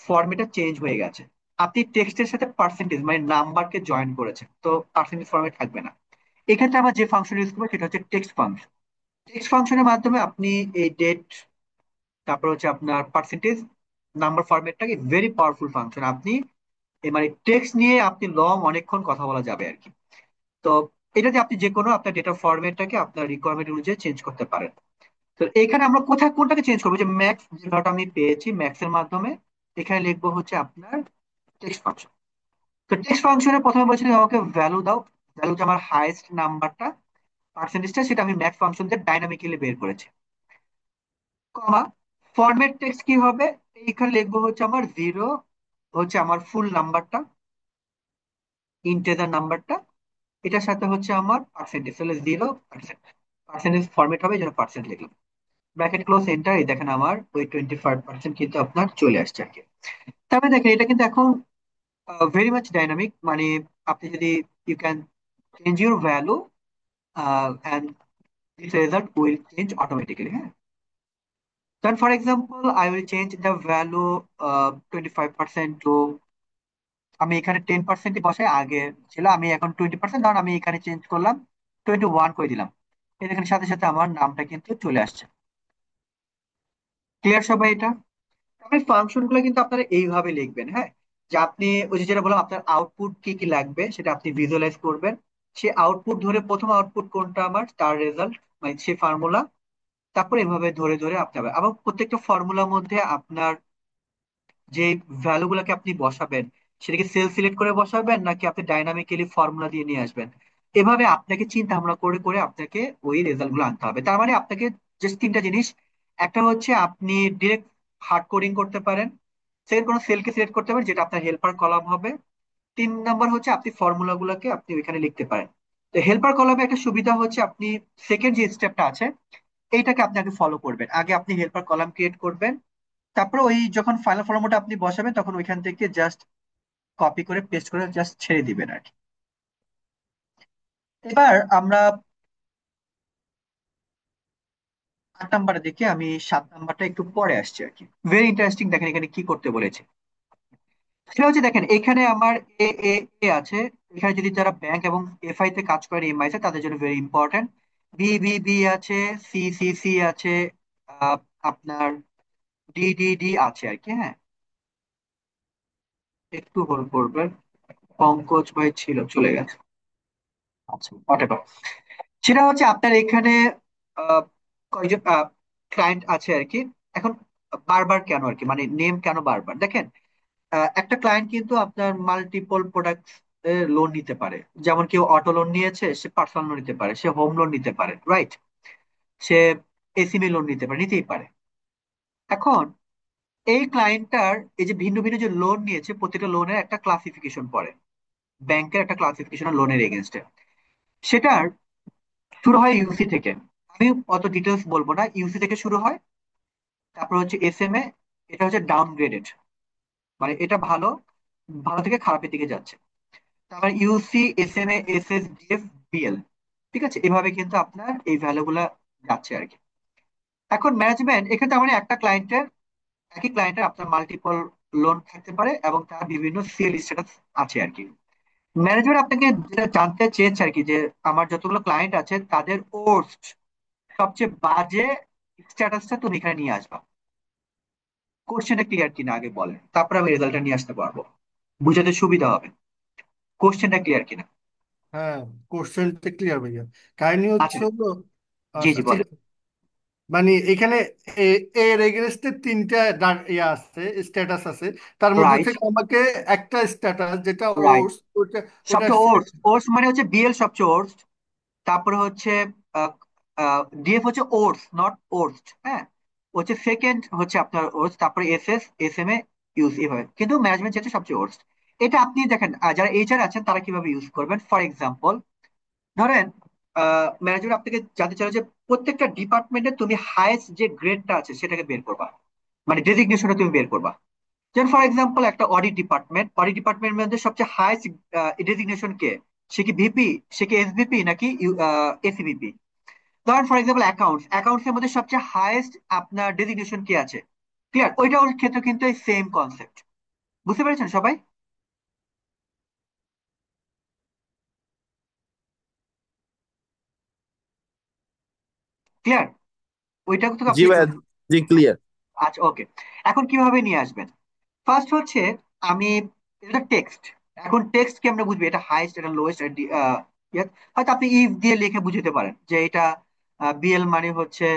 ফরম্যাটটা চেঞ্জ হয়ে গেছে, আপনি টেক্সটের সাথে পার্সেন্টেজ মানে নাম্বারকে জয়েন করেছেন, তো পার্সেন্টেজ ফরম্যাট থাকবে না। এক্ষেত্রে আমরা যে ফাংশন ইউজ করবো সেটা হচ্ছে টেক্সট ফাংশন। টেক্সট ফাংশনের মাধ্যমে আপনি এই ডেট, তারপর হচ্ছে আপনার পার্সেন্টেজ, নাম্বার ফরম্যাটটাকে ভেরি পাওয়ারফুল ফাংশন। আপনি মানে টেক্সট নিয়ে আপনি লং অনেকক্ষণ কথা বলা যাবে আর কি। তো এটাতে আপনি যে কোনো আপনার ডেটা ফরম্যাটটাকে আপনার রিকোয়ারমেন্ট অনুযায়ী চেঞ্জ করতে পারেন। তো এখানে আমরা কোথায় কোনটাকে চেঞ্জ করবো, যে ম্যাক্স যে ভ্যালুটা আমি পেয়েছি ম্যাক্স এর মাধ্যমে, এখানে লিখবো হচ্ছে আপনার টেক্সট ফাংশন। তো টেক্সট ফাংশনে প্রথমে বলছি আমাকে ভ্যালু দাও, ভ্যালু যে আমার হাইয়েস্ট নাম্বারটা পার্সেন্টেজটা, সেটা আমি ম্যাক্স ফাংশন দিয়ে ডাইনামিক্যালি বের করেছি, কমা। ফরম্যাট টেক্সট কি হবে, এইখানে লিখবো হচ্ছে আমার জিরো, হচ্ছে আমার ফুল নাম্বারটা, ইন্টেজার নাম্বারটা, এটার সাথে হচ্ছে আমার পার্সেন্টেজ, তাহলে 0%, পার্সেন্টেজ ফরম্যাট হবে, এই জন্য পার্সেন্ট লিখলাম, ব্র্যাকেট ক্লোজ এন্টার। এই দেখেন আমার ওই 25% কিন্তু আপনার চলে আসছে আর কি। তারপরে দেখেন এটা কিন্তু এখন ভেরি মাচ ডাইনামিক, মানে আপনি যদি, you can change your value and this result will change automatically. হ্যাঁ, then for example I will change the value 25% to, আমি এখানে 10% বসাই, আগে ছিল আমি এখন 20%, কারণ আমি এখানে চেঞ্জ করলাম 21 করে দিলাম। এই দেখেন সাথে সাথে আমার নামটা কিন্তু চলে আসছে। ক্লিয়ার সবাই এটা? আপনি ফাংশন গুলো কিন্তু আপনারা এইভাবে লিখবেন। হ্যাঁ, যে আপনি ওই যে যেটা বললাম আপনার আউটপুট কি কি লাগবে সেটা আপনি ভিজুয়ালাইজ করবেন। সেই আউটপুট ধরে প্রথম আউটপুট কোনটা আমার তার রেজাল্ট, মানে সেই ফর্মুলা। তারপর এভাবে ধরে ধরে আপনি আবার প্রত্যেকটা ফর্মুলার মধ্যে আপনার যে ভ্যালু গুলাকে আপনি বসাবেন সেটাকে সেল সিলেক্ট করে বসাবেন নাকি আপনি ডাইনামিক্যালি ফর্মুলা দিয়ে নিয়ে আসবেন, এভাবে আপনাকে চিন্তা ভাবনা করে করে আপনাকে ওই রেজাল্ট গুলো আনতে হবে। তার মানে আপনাকে জাস্ট তিনটা জিনিস, একটা হচ্ছে আপনি ডিরেক্ট হার্ড কোডিং করতে পারেন, সেকেন্ড কোনো সেলকে সিলেক্ট করতে পারেন যেটা আপনার হেল্পার কলাম হবে, তিন নাম্বার হচ্ছে আপনি ফর্মুলা গুলোকে আপনি ওইখানে লিখতে পারেন। তো হেল্পার কলামে একটা সুবিধা হচ্ছে আপনি সেকেন্ড যে স্টেপটা আছে এইটাকে আপনি আগে ফলো করবেন, আগে আপনি হেল্পার কলাম ক্রিয়েট করবেন, তারপরে ওই যখন ফাইনাল ফর্মুলাটা আপনি বসাবেন তখন ওইখান থেকে জাস্ট কপি করে পেস্ট করে জাস্ট ছেড়ে দিবেন আর কি। এবার আমরা 8 নাম্বারে দেখি, আমি 7 নাম্বারটা একটু পরে আসছি আর কি। ভেরি ইন্টারেস্টিং, দেখেন এখানে কি করতে বলেছে। সেটা হচ্ছে দেখেন এখানে আমার এ এ এ আছে, এখানে যদি যারা ব্যাংক এবং এফআই তে কাজ করে এমআই আছে তাদের জন্য very important. B B B আছে, সি সি সি আছে, আহ, আপনার ডি ডি ডি আছে আর কি। হ্যাঁ, একটু হোল্ড করবেন, পঙ্কজ ভাই ছিল চলে গেছে। আচ্ছা, whatever। সেটা হচ্ছে আপনার এখানে আহ, কয়জন ক্লায়েন্ট আছে আর কি। এখন বারবার কেন আর কি, মানে নেম কেন বারবার, দেখেন একটা ক্লায়েন্ট কিন্তু আপনার মাল্টিপল প্রোডাক্ট লোন নিতে পারে। যেমন কেউ অটো লোন নিয়েছে, সে পার্সোনাল লোন নিতে পারে, সে হোম লোন নিতে পারে, রাইট? সে এসিবি লোন নিতে পারে, নিতেই পারে। এখন এই ক্লায়েন্টটার এই যে ভিন্ন ভিন্ন যে লোন নিয়েছে প্রত্যেকটা লোনের একটা ক্লাসিফিকেশন পড়ে, ব্যাংকের একটা ক্লাসিফিকেশন লোনের এগেনস্টে। সেটার শুরু হয় ইউসি থেকে, আমি অত ডিটেলস বলবো না, ইউসি থেকে শুরু হয়। তারপর হচ্ছে এস এম এ, এটা হচ্ছে ডাউনগ্রেডেড, মানে এটা ভালো, ভালো থেকে খারাপের দিকে যাচ্ছে। তারপর ইউসি, S M A, S S, DF, BL, ঠিক আছে, এভাবে কিন্তু আপনার এই ভ্যালু গুলা যাচ্ছে আর কি। এখন ম্যানেজমেন্ট এখানে তার মানে একটা ক্লায়েন্টের, একই ক্লায়েন্টের আপনার মাল্টিপল লোন থাকতে পারে এবং তার বিভিন্ন সিএল স্ট্যাটাস আছে আর কি। ম্যানেজমেন্ট আপনাকে যেটা জানতে চেয়েছে আর কি, যে আমার যতগুলো ক্লায়েন্ট আছে তাদের ওর্স্ট, সবচেয়ে বাজে স্ট্যাটাসটা তুমি এখানে নিয়ে আসবা। কোশ্চেনটা ক্লিয়ার কিনা আগে বলেন, তারপর আমি রেজাল্টটা নিয়ে আসতে পারবো, বুঝাতে সুবিধা হবে। কোশ্চেনটা ক্লিয়ার কিনা? হ্যাঁ, কোশ্চেনটা ক্লিয়ার ভাইয়া। কাহিনী আচ্ছা, হচ্ছে হলো, জি আচ্ছা জি ঠিক বলেন। আছে। মানে এখানে এর এগেনস্টে তিনটা ইয়ে আছে, স্ট্যাটাস আছে। তার মধ্যে রাইট, থেকে আমাকে একটা স্ট্যাটাস যেটা রাইট। ওর্স, ওটা ওটা সবচেয়ে ওর্স, ওর্স মানে হচ্ছে বিএল সবচেয়ে ওর্স। তারপরে হচ্ছে ডিএফ হচ্ছে ওর্স নট ওর্স্ট, হ্যাঁ, হচ্ছে সেকেন্ড হচ্ছে আপনার ওর্স, তারপরে S S, S M A, use, এভাবে। কিন্তু ম্যানেজমেন্ট চাইছে সবচেয়ে ওর্স। এটা আপনি দেখেন যারা এইচআর আছেন তারা কিভাবে ইউজ করবেন। ফর এক্সাম্পল ধরেন ম্যানেজার আপনাকে জানতে চাইলো যে প্রত্যেকটা ডিপার্টমেন্টে তুমি হাইয়েস্ট যে গ্রেডটা আছে সেটাকে বের করবা, মানে ডেজিগনেশনটা তুমি বের করবা। যেমন ফর এক্সাম্পল একটা অডিট ডিপার্টমেন্ট, অডিট ডিপার্টমেন্টের মধ্যে সবচেয়ে হাইয়েস্ট ডেজিগনেশন কে? সে কি ভিপি, সে কি এসভিপি নাকি এসিভিপি? ধরেন ফর এক্সাম্পল অ্যাকাউন্টস, অ্যাকাউন্টস এর মধ্যে সবচেয়ে হাইয়েস্ট আপনার ডেজিগনেশন কি আছে? ক্লিয়ার? ওইটা ওর ক্ষেত্রে কিন্তু এই সেম কনসেপ্ট। বুঝতে পেরেছেন সবাই? ক্লিয়ার? ওইটা তো জি আপনি, ভাইয়া, জি ক্লিয়ার। আচ্ছা ওকে। এখন কিভাবে নিয়ে আসবেন? ফার্স্ট হচ্ছে আমি, এটা টেক্সট, এখন টেক্সট কি আমরা বুঝবি এটা হাইয়েস্ট এটা লোয়েস্ট, হয়তো আপনি ইফ দিয়ে লিখে বুঝতে পারেন যে এটা বিএল মানে হচ্ছে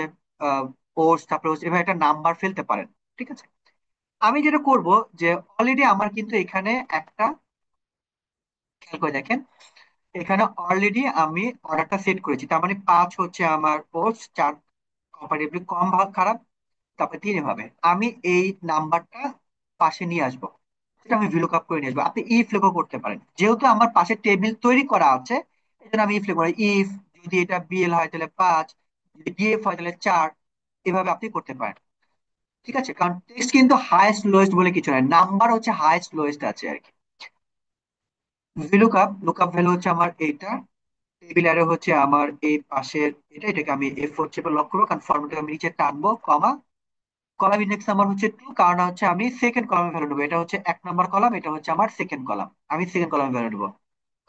পোস্ট, তারপরে হচ্ছে এভাবে একটা নাম্বার ফেলতে পারেন, ঠিক আছে। আমি যেটা করব যে অলরেডি আমার কিন্তু এখানে একটা, খেয়াল করে দেখেন, এখানে অলরেডি আমি অর্ডারটা সেট করেছি, তার মানে 5 হচ্ছে আমার পোস্ট, 4 কম্পারেটিভলি কম ভাগ খারাপ, তারপরে 3 এভাবে আমি এই নাম্বারটা পাশে নিয়ে আসবো, সেটা আমি ভিলুক আপ করে নিয়ে আসবো। আপনি ইফ লেখো করতে পারেন, যেহেতু আমার পাশে টেবিল তৈরি করা আছে এই জন্য আমি ইফ লেখো, ইফ যদি এটা বিএল হয় তাহলে 5, যদি ডিএফ হয় তাহলে 4, এভাবে আপনি করতে পারেন, ঠিক আছে। কারণ টেক্সট কিন্তু হাইয়েস্ট লোয়েস্ট বলে কিছু নাই, নাম্বার হচ্ছে হাইয়েস্ট লোয়েস্ট আছে আর কি। ভিলুক আপ, লুক আপ ভ্যালু হচ্ছে আমার এইটা, টেবিল অ্যারে হচ্ছে আমার এই পাশের এটা, এটাকে আমি F4 চেপে লক করবো কারণ ফর্মুলাটা আমি নিচে টানবো, কমা, কলাম ইন্ডেক্স নাম্বার হচ্ছে 2, কারণ হচ্ছে আমি সেকেন্ড কলামে ভ্যালু নেবো, এটা হচ্ছে 1 নম্বর কলাম, এটা হচ্ছে আমার সেকেন্ড কলাম, আমি সেকেন্ড কলামে ভ্যালু নেবো।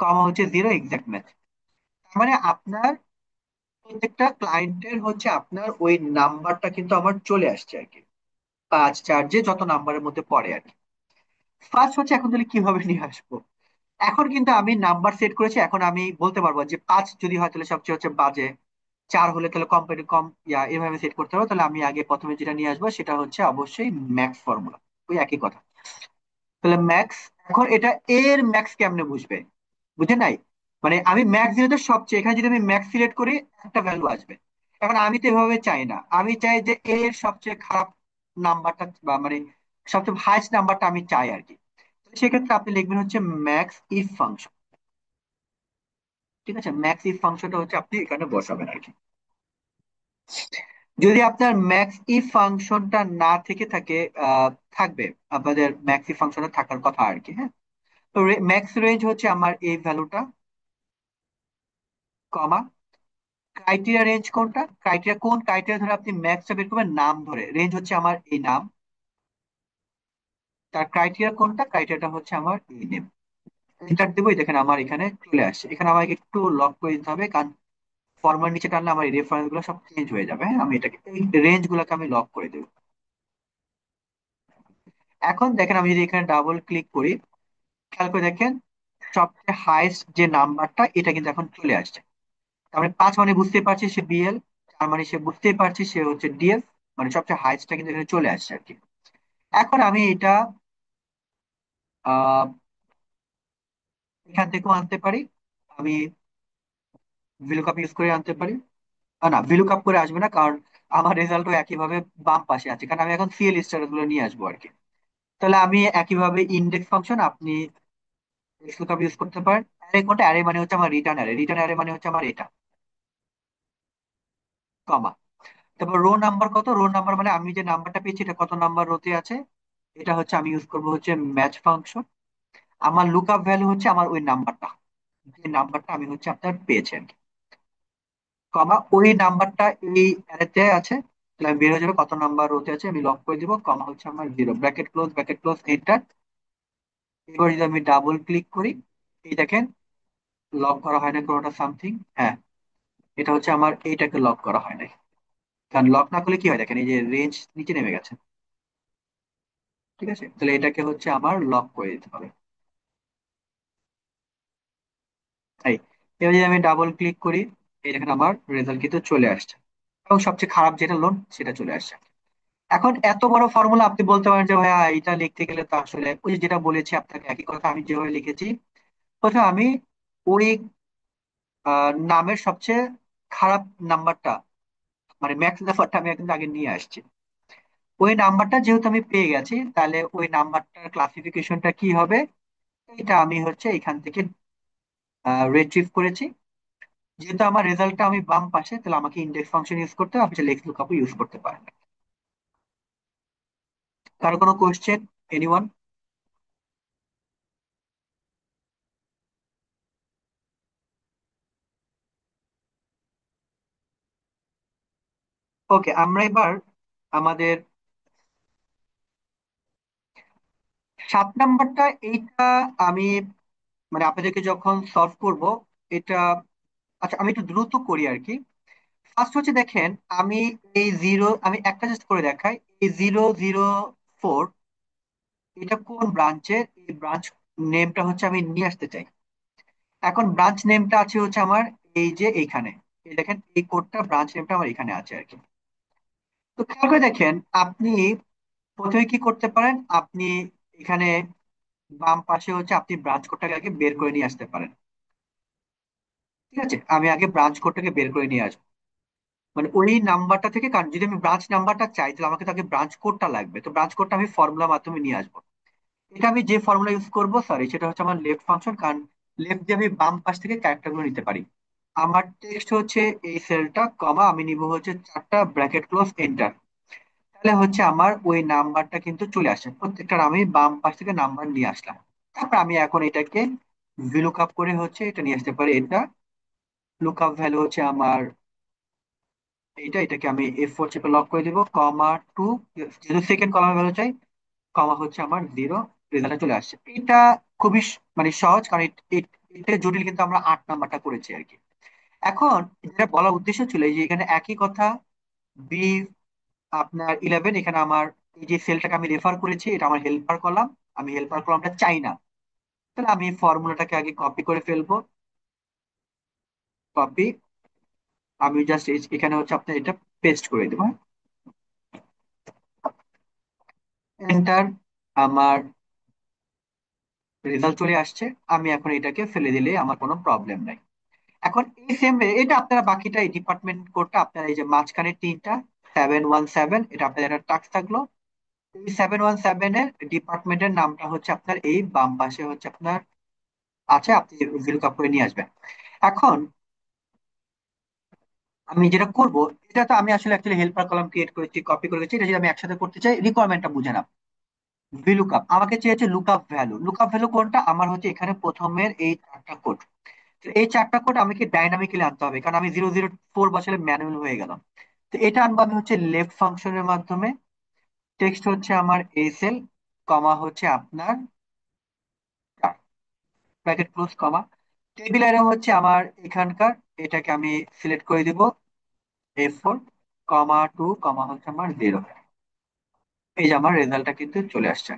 কমা হচ্ছে 0, এক্সাক্ট ম্যাচ। তার মানে আপনার প্রত্যেকটা ক্লায়েন্টের হচ্ছে আপনার ওই নাম্বারটা কিন্তু আমার চলে আসছে আর কি, 5 4 যে যত নাম্বারের মধ্যে পড়ে আর কি। ফার্স্ট হচ্ছে এখন তাহলে কিভাবে নিয়ে আসবো। এখন কিন্তু আমি নাম্বার সেট করেছি, এখন আমি বলতে পারবো যে 5 যদি হয় তাহলে সবচেয়ে হচ্ছে বাজে, 4 হলে তাহলে কম এভাবে সেট করতে পারবো। তাহলে আমি আগে প্রথমে যেটা নিয়ে আসবো সেটা হচ্ছে অবশ্যই ম্যাক্স ফর্মুলা, ওই একই কথা। তাহলে ম্যাক্স, এখন এটা এর ম্যাক্স কেমনে বুঝবে, বুঝে নাই? মানে আমি ম্যাক্স দিলে তো সবচেয়ে, এখানে যদি আমি ম্যাক্স সিলেক্ট করি একটা ভ্যালু আসবে। এখন আমি তো এভাবে চাই না, আমি চাই যে এর সবচেয়ে খারাপ নাম্বারটা, বা মানে সবচেয়ে হাইস্ট নাম্বারটা আমি চাই আর কি। তো সেক্ষেত্রে আপনি লিখবেন হচ্ছে ম্যাক্স ইফ ফাংশন। ঠিক আছে, ম্যাক্স ইফ ফাংশনটা হচ্ছে আপনি এখানে বসাবেন আর কি। যদি আপনার ম্যাক্স ইফ ফাংশনটা না থেকে থাকে, থাকবে আপনাদের ম্যাক্স ইফ ফাংশনটা থাকার কথা আর কি, হ্যাঁ। তো ম্যাক্স রেঞ্জ হচ্ছে আমার এই ভ্যালুটা, কমা ক্রাইটেরিয়া রেঞ্জ কোনটা, ক্রাইটেরিয়া কোন ক্রাইটেরিয়া ধরে আপনি ম্যাক্সটা বের করবেন, নাম ধরে রেঞ্জ হচ্ছে আমার এই নাম, তার ক্রাইটেরিয়া কোনটা, ক্রাইটেরিয়াটা হচ্ছে আমার এই নেম। এন্টার দেবো, এই দেখেন আমার এখানে চলে আসছে। এখানে আমাকে একটু লক করে দিতে হবে, কারণ ফরম্যাট নিচে টানলে আমার এই রেফারেন্স গুলো সব চেঞ্জ হয়ে যাবে, হ্যাঁ। আমি এটাকে এই রেঞ্জ গুলোকে আমি লক করে দেবো। এখন দেখেন আমি যদি এখানে ডাবল ক্লিক করি, খেয়াল করে দেখেন সবচেয়ে হাইয়েস্ট যে নাম্বারটা এটা কিন্তু এখন চলে আসছে। তার মানে 5 মানে বুঝতেই পারছি সে বিএল, 4 মানে সে বুঝতেই পারছি সে হচ্ছে ডিএফ, মানে সবচেয়ে হাইয়েস্টটা কিন্তু এখানে চলে আসছে আর কি। এখন আমি এটা আহ এখান থেকেও আনতে পারি, আমি ভিলুকাপ ইউজ করে আনতে পারি। না, ভিলুকাপ করে আসবে না, কারণ আমার রেজাল্টও একইভাবে বাম পাশে আছে, কারণ আমি এখন সিএল স্টার গুলো নিয়ে আসবো আর কি। তাহলে আমি একইভাবে ইন্ডেক্স ফাংশন আপনি লুকআপ ইউজ করতে পারেন। অ্যারে কোনটা, অ্যারে মানে হচ্ছে আমার রিটার্ন অ্যারে, রিটার্ন অ্যারে মানে হচ্ছে আমার এটা, কমা। তারপর রো নাম্বার কত, রো নাম্বার মানে আমি যে নাম্বারটা পেয়েছি এটা কত নাম্বার রোতে আছে, এটা হচ্ছে আমি ইউজ করবো হচ্ছে ম্যাচ ফাংশন। আমার লুকআপ ভ্যালু হচ্ছে আমার ওই নাম্বারটা, যে নাম্বারটা আমি হচ্ছে আপনার পেয়েছি আর কি, কমা ওই নাম্বারটা এই অ্যারেতে আছে। তাহলে আমি বের হয়ে যাবে কত নাম্বার রোতে আছে, আমি লক করে দিব, কমা হচ্ছে আমার 0, ব্র্যাকেট ক্লোজ এন্টার। এবার যদি আমি ডাবল ক্লিক করি, এই দেখেন লক করা হয় না কোনোটা সামথিং, হ্যাঁ। এটা হচ্ছে আমার এইটাকে লক করা হয় নাই, কারণ লক না করলে কি হয় দেখেন এই যে রেঞ্জ নিচে নেমে গেছে। ঠিক আছে, তাহলে এটাকে হচ্ছে আমার লক করে দিতে হবে। তাই এবার যদি আমি ডাবল ক্লিক করি, এই দেখেন আমার রেজাল্ট কিন্তু চলে আসছে, এবং সবচেয়ে খারাপ যেটা লোন সেটা চলে আসছে। এখন এত বড় ফর্মুলা আপনি বলতে পারেন যে ভাইয়া এটা লিখতে গেলে তো আসলে ওই যে যেটা বলেছি আপনাকে একই কথা আমি যেভাবে লিখেছি। প্রথমে আমি ওই নামের সবচেয়ে খারাপ নাম্বারটা, মানে ম্যাক্স নাম্বারটা আমি কিন্তু আগে নিয়ে আসছি। ওই নাম্বারটা যেহেতু আমি পেয়ে গেছি, তাহলে ওই নাম্বারটার ক্লাসিফিকেশনটা কি হবে, এটা আমি হচ্ছে এখান থেকে রিট্রিভ করেছি। যেহেতু আমার রেজাল্টটা আমি বাম পাশে, তাহলে আমাকে ইন্ডেক্স ফাংশন ইউজ করতে হবে, আপনি লেক্স লুকআপ ইউজ করতে পারেন। কারো কোনো কোশ্চেন, এনিওয়ান? ওকে, আমরা এবার আমাদের 7 নাম্বারটা, এইটা আমি মানে আপনাদেরকে যখন সলভ করব এটা, আচ্ছা আমি একটু দ্রুত করি আর কি। ফার্স্ট হচ্ছে দেখেন আমি এই জিরো, আমি একটা জাস্ট করে দেখাই, এই 004 এটা কোন ব্রাঞ্চের, এই ব্রাঞ্চ নেমটা হচ্ছে আমি নিয়ে আসতে চাই। এখন ব্রাঞ্চ নেমটা আছে হচ্ছে আমার এই যে এইখানে, এই দেখেন এই কোডটা ব্রাঞ্চ নেমটা আমার এখানে আছে আর কি। তো খেয়াল করে দেখেন আপনি প্রথমে কি করতে পারেন, আপনি এখানে বাম পাশে হচ্ছে আপনি ব্রাঞ্চ কোডটাকে আগে বের করে নিয়ে আসতে পারেন। ঠিক আছে, আমি আগে ব্রাঞ্চ কোডটাকে বের করে নিয়ে আসবো, মানে ওই নাম্বারটা থেকে, কারণ যদি আমি ব্রাঞ্চ নাম্বারটা চাই তাহলে আমাকে তাকে ব্রাঞ্চ কোডটা লাগবে, তো ব্রাঞ্চ কোডটা আমি ফর্মুলার মাধ্যমে নিয়ে আসবো। এটা আমি যে ফর্মুলা ইউজ করবো, সরি, সেটা হচ্ছে আমার লেফট ফাংশন, কারণ লেফট দিয়ে আমি বাম পাশ থেকে ক্যারেক্টার গুলো নিতে পারি। আমার টেক্সট হচ্ছে এই সেলটা, কমা আমি নিব হচ্ছে 4টা ব্র্যাকেট ক্লোজ এন্টার। তাহলে হচ্ছে আমার ওই নাম্বারটা কিন্তু চলে আসে, প্রত্যেকটার আমি বাম পাশ থেকে নাম্বার নিয়ে আসলাম। তারপর আমি এখন এটাকে ভিলুক আপ করে হচ্ছে এটা নিয়ে আসতে পারি। এটা লুক আপ ভ্যালু হচ্ছে আমার এটাকে আমি F4 চেপে লক করে দিব, কমা 2, যেহেতু সেকেন্ড কলামের ভ্যালু চাই, কমা হচ্ছে আমার 0, রেজাল্টে চলে আসছে। এটা খুবই মানে সহজ, কারণ এর থেকে জটিল কিন্তু আমরা 8 নাম্বারটা করেছি আর কি। এখন যেটা বলার উদ্দেশ্য ছিল এই যে এখানে একই কথা, বি আপনার 11, এখানে আমার এই যে সেলটাকে আমি রেফার করেছি এটা আমার হেল্পার কলাম, আমি হেল্পার কলামটা চাই না। তাহলে আমি ফর্মুলাটাকে আগে কপি করে ফেলবো। কপি, আমি জাস্ট এখানে হচ্ছে আপনার এটা পেস্ট করে দেবো। এন্টার, আমার রেজাল্ট চলে আসছে। আমি এখন এটাকে ফেলে দিলে আমার কোনো প্রবলেম নাই। এখন এই সেম এটা আপনারা বাকিটা এই ডিপার্টমেন্ট কোডটা আপনারা এই যে মাঝখানে তিনটা 717, এটা আপনার একটা টাস্ক থাকলো। এই 717 এর ডিপার্টমেন্টের নামটা হচ্ছে আপনার এই বাম পাশে হচ্ছে আপনার আছে, আপনি ভিলুক করে নিয়ে আসবেন। এখন আমি যেটা করব, এটা তো আমি আসলে অ্যাকচুয়ালি হেল্পার কলাম ক্রিয়েট করেছি, কপি করেছি, এটা যদি আমি একসাথে করতে চাই রিকোয়ারমেন্টটা বুঝে না। ভিলুকআপ আমাকে চেয়েছে লুকআপ ভ্যালু। লুকআপ ভ্যালু কোনটা আমার হচ্ছে এখানে প্রথমের এই চারটা কোড। এই চারটা কোড আমাকে ডাইনামিক্যালি আনতে হবে, কারণ আমি 004 বছরে ম্যানুয়াল হয়ে গেলাম। তো এটা আনবো আমি হচ্ছে লেফট ফাংশনের মাধ্যমে। টেক্সট হচ্ছে আমার এসএল, কমা হচ্ছে আপনার bracket close comma. Table item হচ্ছে আমার এখানকার, এটাকে আমি সিলেক্ট করে দিব A4, কমা 2, কমা হচ্ছে আমার 0। এই যে আমার রেজাল্টটা কিন্তু চলে আসছে।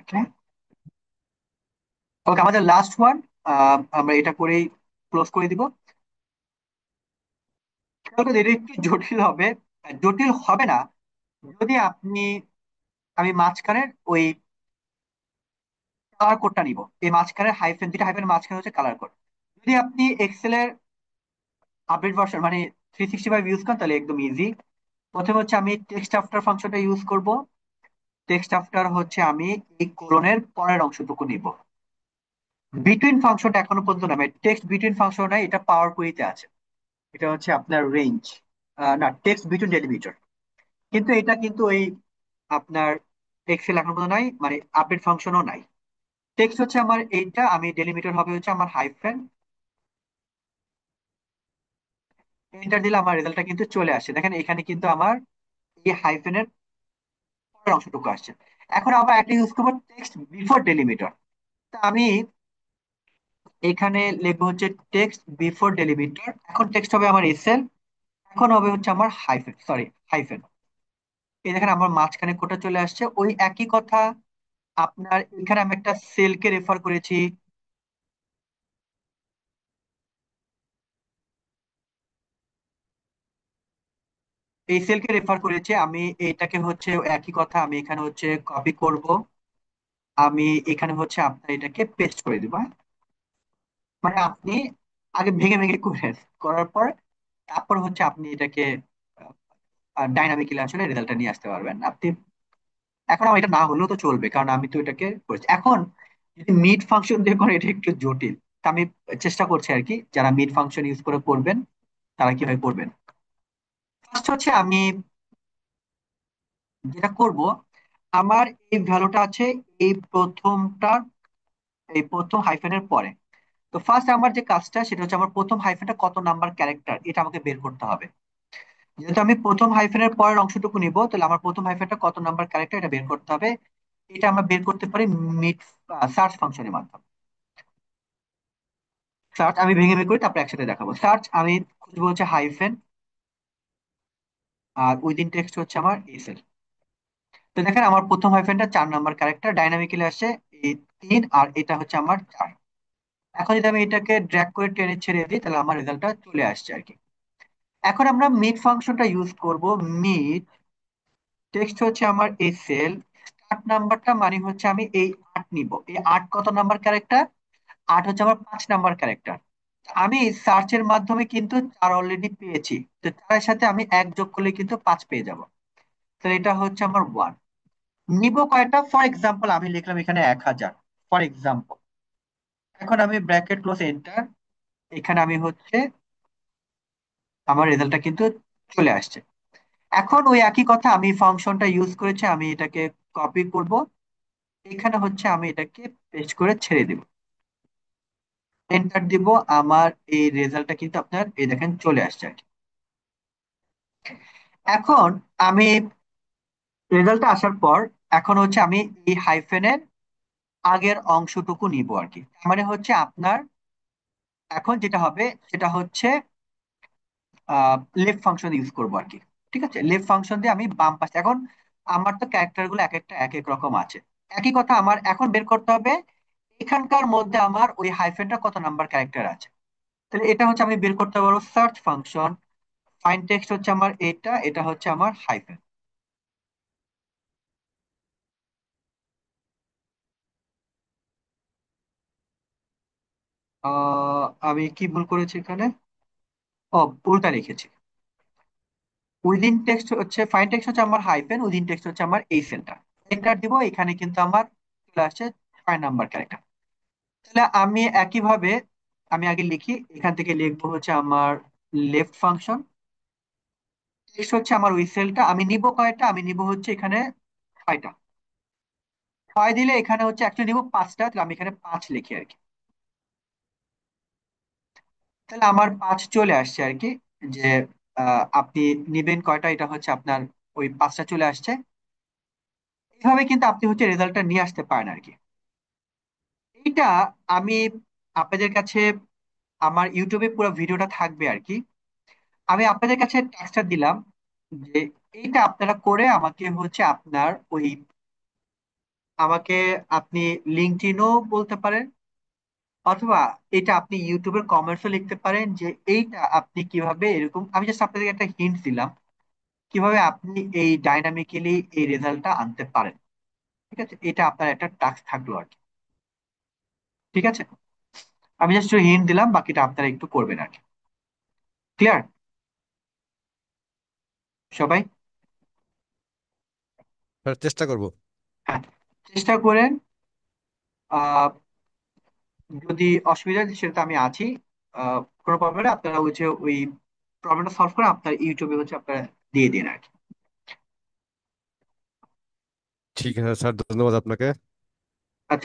ওকে, আমাদের লাস্ট ওয়ান, আমরা এটা করেই ক্লোজ করে দিব। খেয়াল করে এটা একটু জটিল হবে। জটিল হবে না যদি আপনি, আমি মাঝখানের ওই কালার কোডটা নিব। এই মাঝখানের হাইফেন, দুটা হাইফেনের মাঝখানে হচ্ছে কালার কোড। যদি আপনি এক্সেলের আপডেট ভার্সন মানে 365 ইউজ করেন তাহলে একদম ইজি। প্রথমে হচ্ছে আমি টেক্সট আফটার ফাংশনটা ইউজ করব। টেক্সট আফটার হচ্ছে আমি এই কোলনের পরের অংশটুকু নিব। বিটুইন ফাংশনটা এখনো পর্যন্ত নামে টেক্সট বিটুইন ফাংশন নাই, এটা পাওয়ার কুইতে আছে। এটা হচ্ছে আপনার রেঞ্জ, না টেক্সট বিটুইন ডেলিমিটার। কিন্তু এটা কিন্তু ওই আপনার এক্সেল এখনো পর্যন্ত নাই, মানে আপডেট ফাংশনও নাই। টেক্সট হচ্ছে আমার এইটা, আমি ডেলিমিটার হবে হচ্ছে আমার হাইফেন। এন্টার দিলে আমার রেজাল্টটা কিন্তু চলে আসছে। দেখেন এখানে কিন্তু আমার এই হাইফেনের পরের অংশটুকু আসছে। এখন আবার একটা ইউজ করবো টেক্সট বিফোর ডেলিমিটার। তা আমি এখানে লিখবো হচ্ছে টেক্সট বিফোর ডেলিমিটার। এখন টেক্সট হবে আমার এসএল, এখন হবে হচ্ছে আমার হাইফেন, সরি হাইফেন। এই দেখেন আমার মাঝখানে কোটা চলে আসছে। ওই একই কথা আপনার এখানে আমি একটা সেলকে রেফার করেছি। এই সেলকে রেফার করেছি আমি, এটাকে হচ্ছে একই কথা আমি এখানে হচ্ছে কপি করব। আমি এখানে হচ্ছে আপনার এটাকে পেস্ট করে দিব, হ্যাঁ? মানে আপনি আগে ভেঙে ভেঙে করেন, করার পর তারপর হচ্ছে আপনি এটাকে ডাইনামিক্যালি আসলে রেজাল্টটা নিয়ে আসতে পারবেন আপনি। এখন আমার এটা না হলেও তো চলবে, কারণ আমি তো এটাকে করেছি। এখন যদি মিড ফাংশন দিয়ে করে, এটা একটু জটিল। তা আমি চেষ্টা করছি আর কি, যারা মিড ফাংশন ইউজ করে করবেন তারা কিভাবে করবেন। ফার্স্ট হচ্ছে আমি যেটা করব, আমার এই ভ্যালুটা আছে এই প্রথমটা, এই প্রথম হাইফেনের পরে। তো ফার্স্ট আমার যে কাজটা সেটা হচ্ছে আমার প্রথম হাইফেনটা কত নাম্বার ক্যারেক্টার এটা আমাকে বের করতে হবে। যেহেতু আমি প্রথম হাইফেনের পরের অংশটুকু নিব, তাহলে আমার প্রথম হাইফেনটা কত নাম্বার ক্যারেক্টার এটা বের করতে হবে। এটা আমরা বের করতে পারি মিড সার্চ ফাংশনের মাধ্যমে। সার্চ আমি ভেঙে বের করি, তারপর একসাথে দেখাবো। সার্চ আমি খুঁজবো হচ্ছে হাইফেন, আর উইদিন টেক্সট হচ্ছে আমার এসএল। তো দেখেন আমার প্রথম হাইফেনটা 4 নাম্বার ক্যারেক্টার ডাইনামিক্যালি আসছে এই 3, আর এটা হচ্ছে আমার 4। এখন যদি আমি এটাকে ড্র্যাগ করে টেনে ছেড়ে দিই তাহলে আমার রেজাল্টটা চলে আসছে আর কি। এখন আমরা মিড ফাংশনটা ইউজ করব। মিড টেক্সট হচ্ছে আমার এসএল, স্টার্ট নাম্বারটা মানে হচ্ছে আমি এই 8 নিব। এই 8 কত নাম্বার ক্যারেক্টার? 8 হচ্ছে আমার 5 নাম্বার ক্যারেক্টার। আমি সার্চের মাধ্যমে কিন্তু 4 অলরেডি পেয়েছি, তো 4 এর সাথে আমি 1 যোগ করলে কিন্তু 5 পেয়ে যাব। তো এটা হচ্ছে আমার 1। নিব কয়টা? ফর এক্সাম্পল আমি লিখলাম এখানে 1000, ফর এক্সাম্পল। এখন আমি ব্র্যাকেট ক্লোজ এন্টার, এখানে আমি হচ্ছে আমার রেজাল্টটা কিন্তু চলে আসছে। এখন ওই একই কথা আমি ফাংশনটা ইউজ করেছি, আমি এটাকে কপি করব। এখানে হচ্ছে আমি এটাকে পেস্ট করে ছেড়ে দিব, এন্টার দিব। আমার এই রেজাল্টটা কিন্তু আপনার এই দেখেন চলে আসছে আর কি। এখন আমি রেজাল্টটা আসার পর এখন হচ্ছে আমি এই হাইফেনের আগের অংশটুকু নিব আর কি। তার মানে হচ্ছে আপনার এখন যেটা হবে সেটা হচ্ছে লেফট ফাংশন ইউজ করবো আর কি। ঠিক আছে, লেফট ফাংশন দিয়ে আমি বাম পাশে, এখন আমার তো ক্যারেক্টার গুলো এক একটা এক এক রকম আছে। একই কথা আমার এখন বের করতে হবে এখানকার মধ্যে আমার ওই হাইফেনটা কত নাম্বার ক্যারেক্টার আছে। তাহলে এটা হচ্ছে আমি বের করতে পারবো সার্চ ফাংশন, ফাইন টেক্সট হচ্ছে আমার এটা, এটা হচ্ছে আমার হাইফেন। আমি কি ভুল করেছি এখানে? ও, উল্টা লিখেছি। উইদিন টেক্সট হচ্ছে, ফাইন টেক্সট হচ্ছে আমার হাইফেন, উইদিন টেক্সট হচ্ছে আমার এই সেলটা। এন্টার দিব, এখানে কিন্তু আমার চলে আসছে 6 নাম্বার ক্যারেক্টার। তাহলে আমি একইভাবে আমি আগে লিখি, এখান থেকে লিখবো হচ্ছে আমার লেফট ফাংশন, টেক্সট হচ্ছে আমার ওই সেলটা। আমি নিব কয়টা? আমি নিব হচ্ছে এখানে 6টা। 6 দিলে এখানে হচ্ছে অ্যাকচুয়ালি নিব 5টা, তাহলে আমি এখানে 5 লিখি আর কি। তাহলে আমার 5 চলে আসছে আর কি। যে আপনি নিবেন কয়টা, এটা হচ্ছে আপনার ওই 5টা চলে আসছে। এইভাবে কিন্তু আপনি হচ্ছে রেজাল্টটা নিয়ে আসতে পারেন আর কি। এইটা আমি আপনাদের কাছে, আমার ইউটিউবে পুরো ভিডিওটা থাকবে আর কি। আমি আপনাদের কাছে টাস্কটা দিলাম যে এইটা আপনারা করে আমাকে হচ্ছে আপনার ওই, আমাকে আপনি লিঙ্কডইনও বলতে পারেন, অথবা এটা আপনি ইউটিউবের কমেন্টসও লিখতে পারেন যে এইটা আপনি কিভাবে এরকম, আমি জাস্ট আপনাদেরকে একটা হিন্ট দিলাম কিভাবে আপনি এই ডাইনামিক্যালি এই রেজাল্টটা আনতে পারেন। ঠিক আছে, এটা আপনার একটা টাস্ক থাকলো আর কি। ঠিক আছে, আমি জাস্ট হিন্ট দিলাম, বাকিটা আপনারা একটু করবেন আর কি। ক্লিয়ার সবাই? স্যার চেষ্টা করব। হ্যাঁ, চেষ্টা করেন। আহ যদি অসুবিধা হয় সেটা তো আমি আছি। কোনো প্রবলেম নেই, আপনারা হচ্ছে ওই প্রবলেমটা সলভ করে আপনার ইউটিউবে হচ্ছে আপনারা দিয়ে দিন আর কি। ঠিক আছে স্যার, ধন্যবাদ আপনাকে।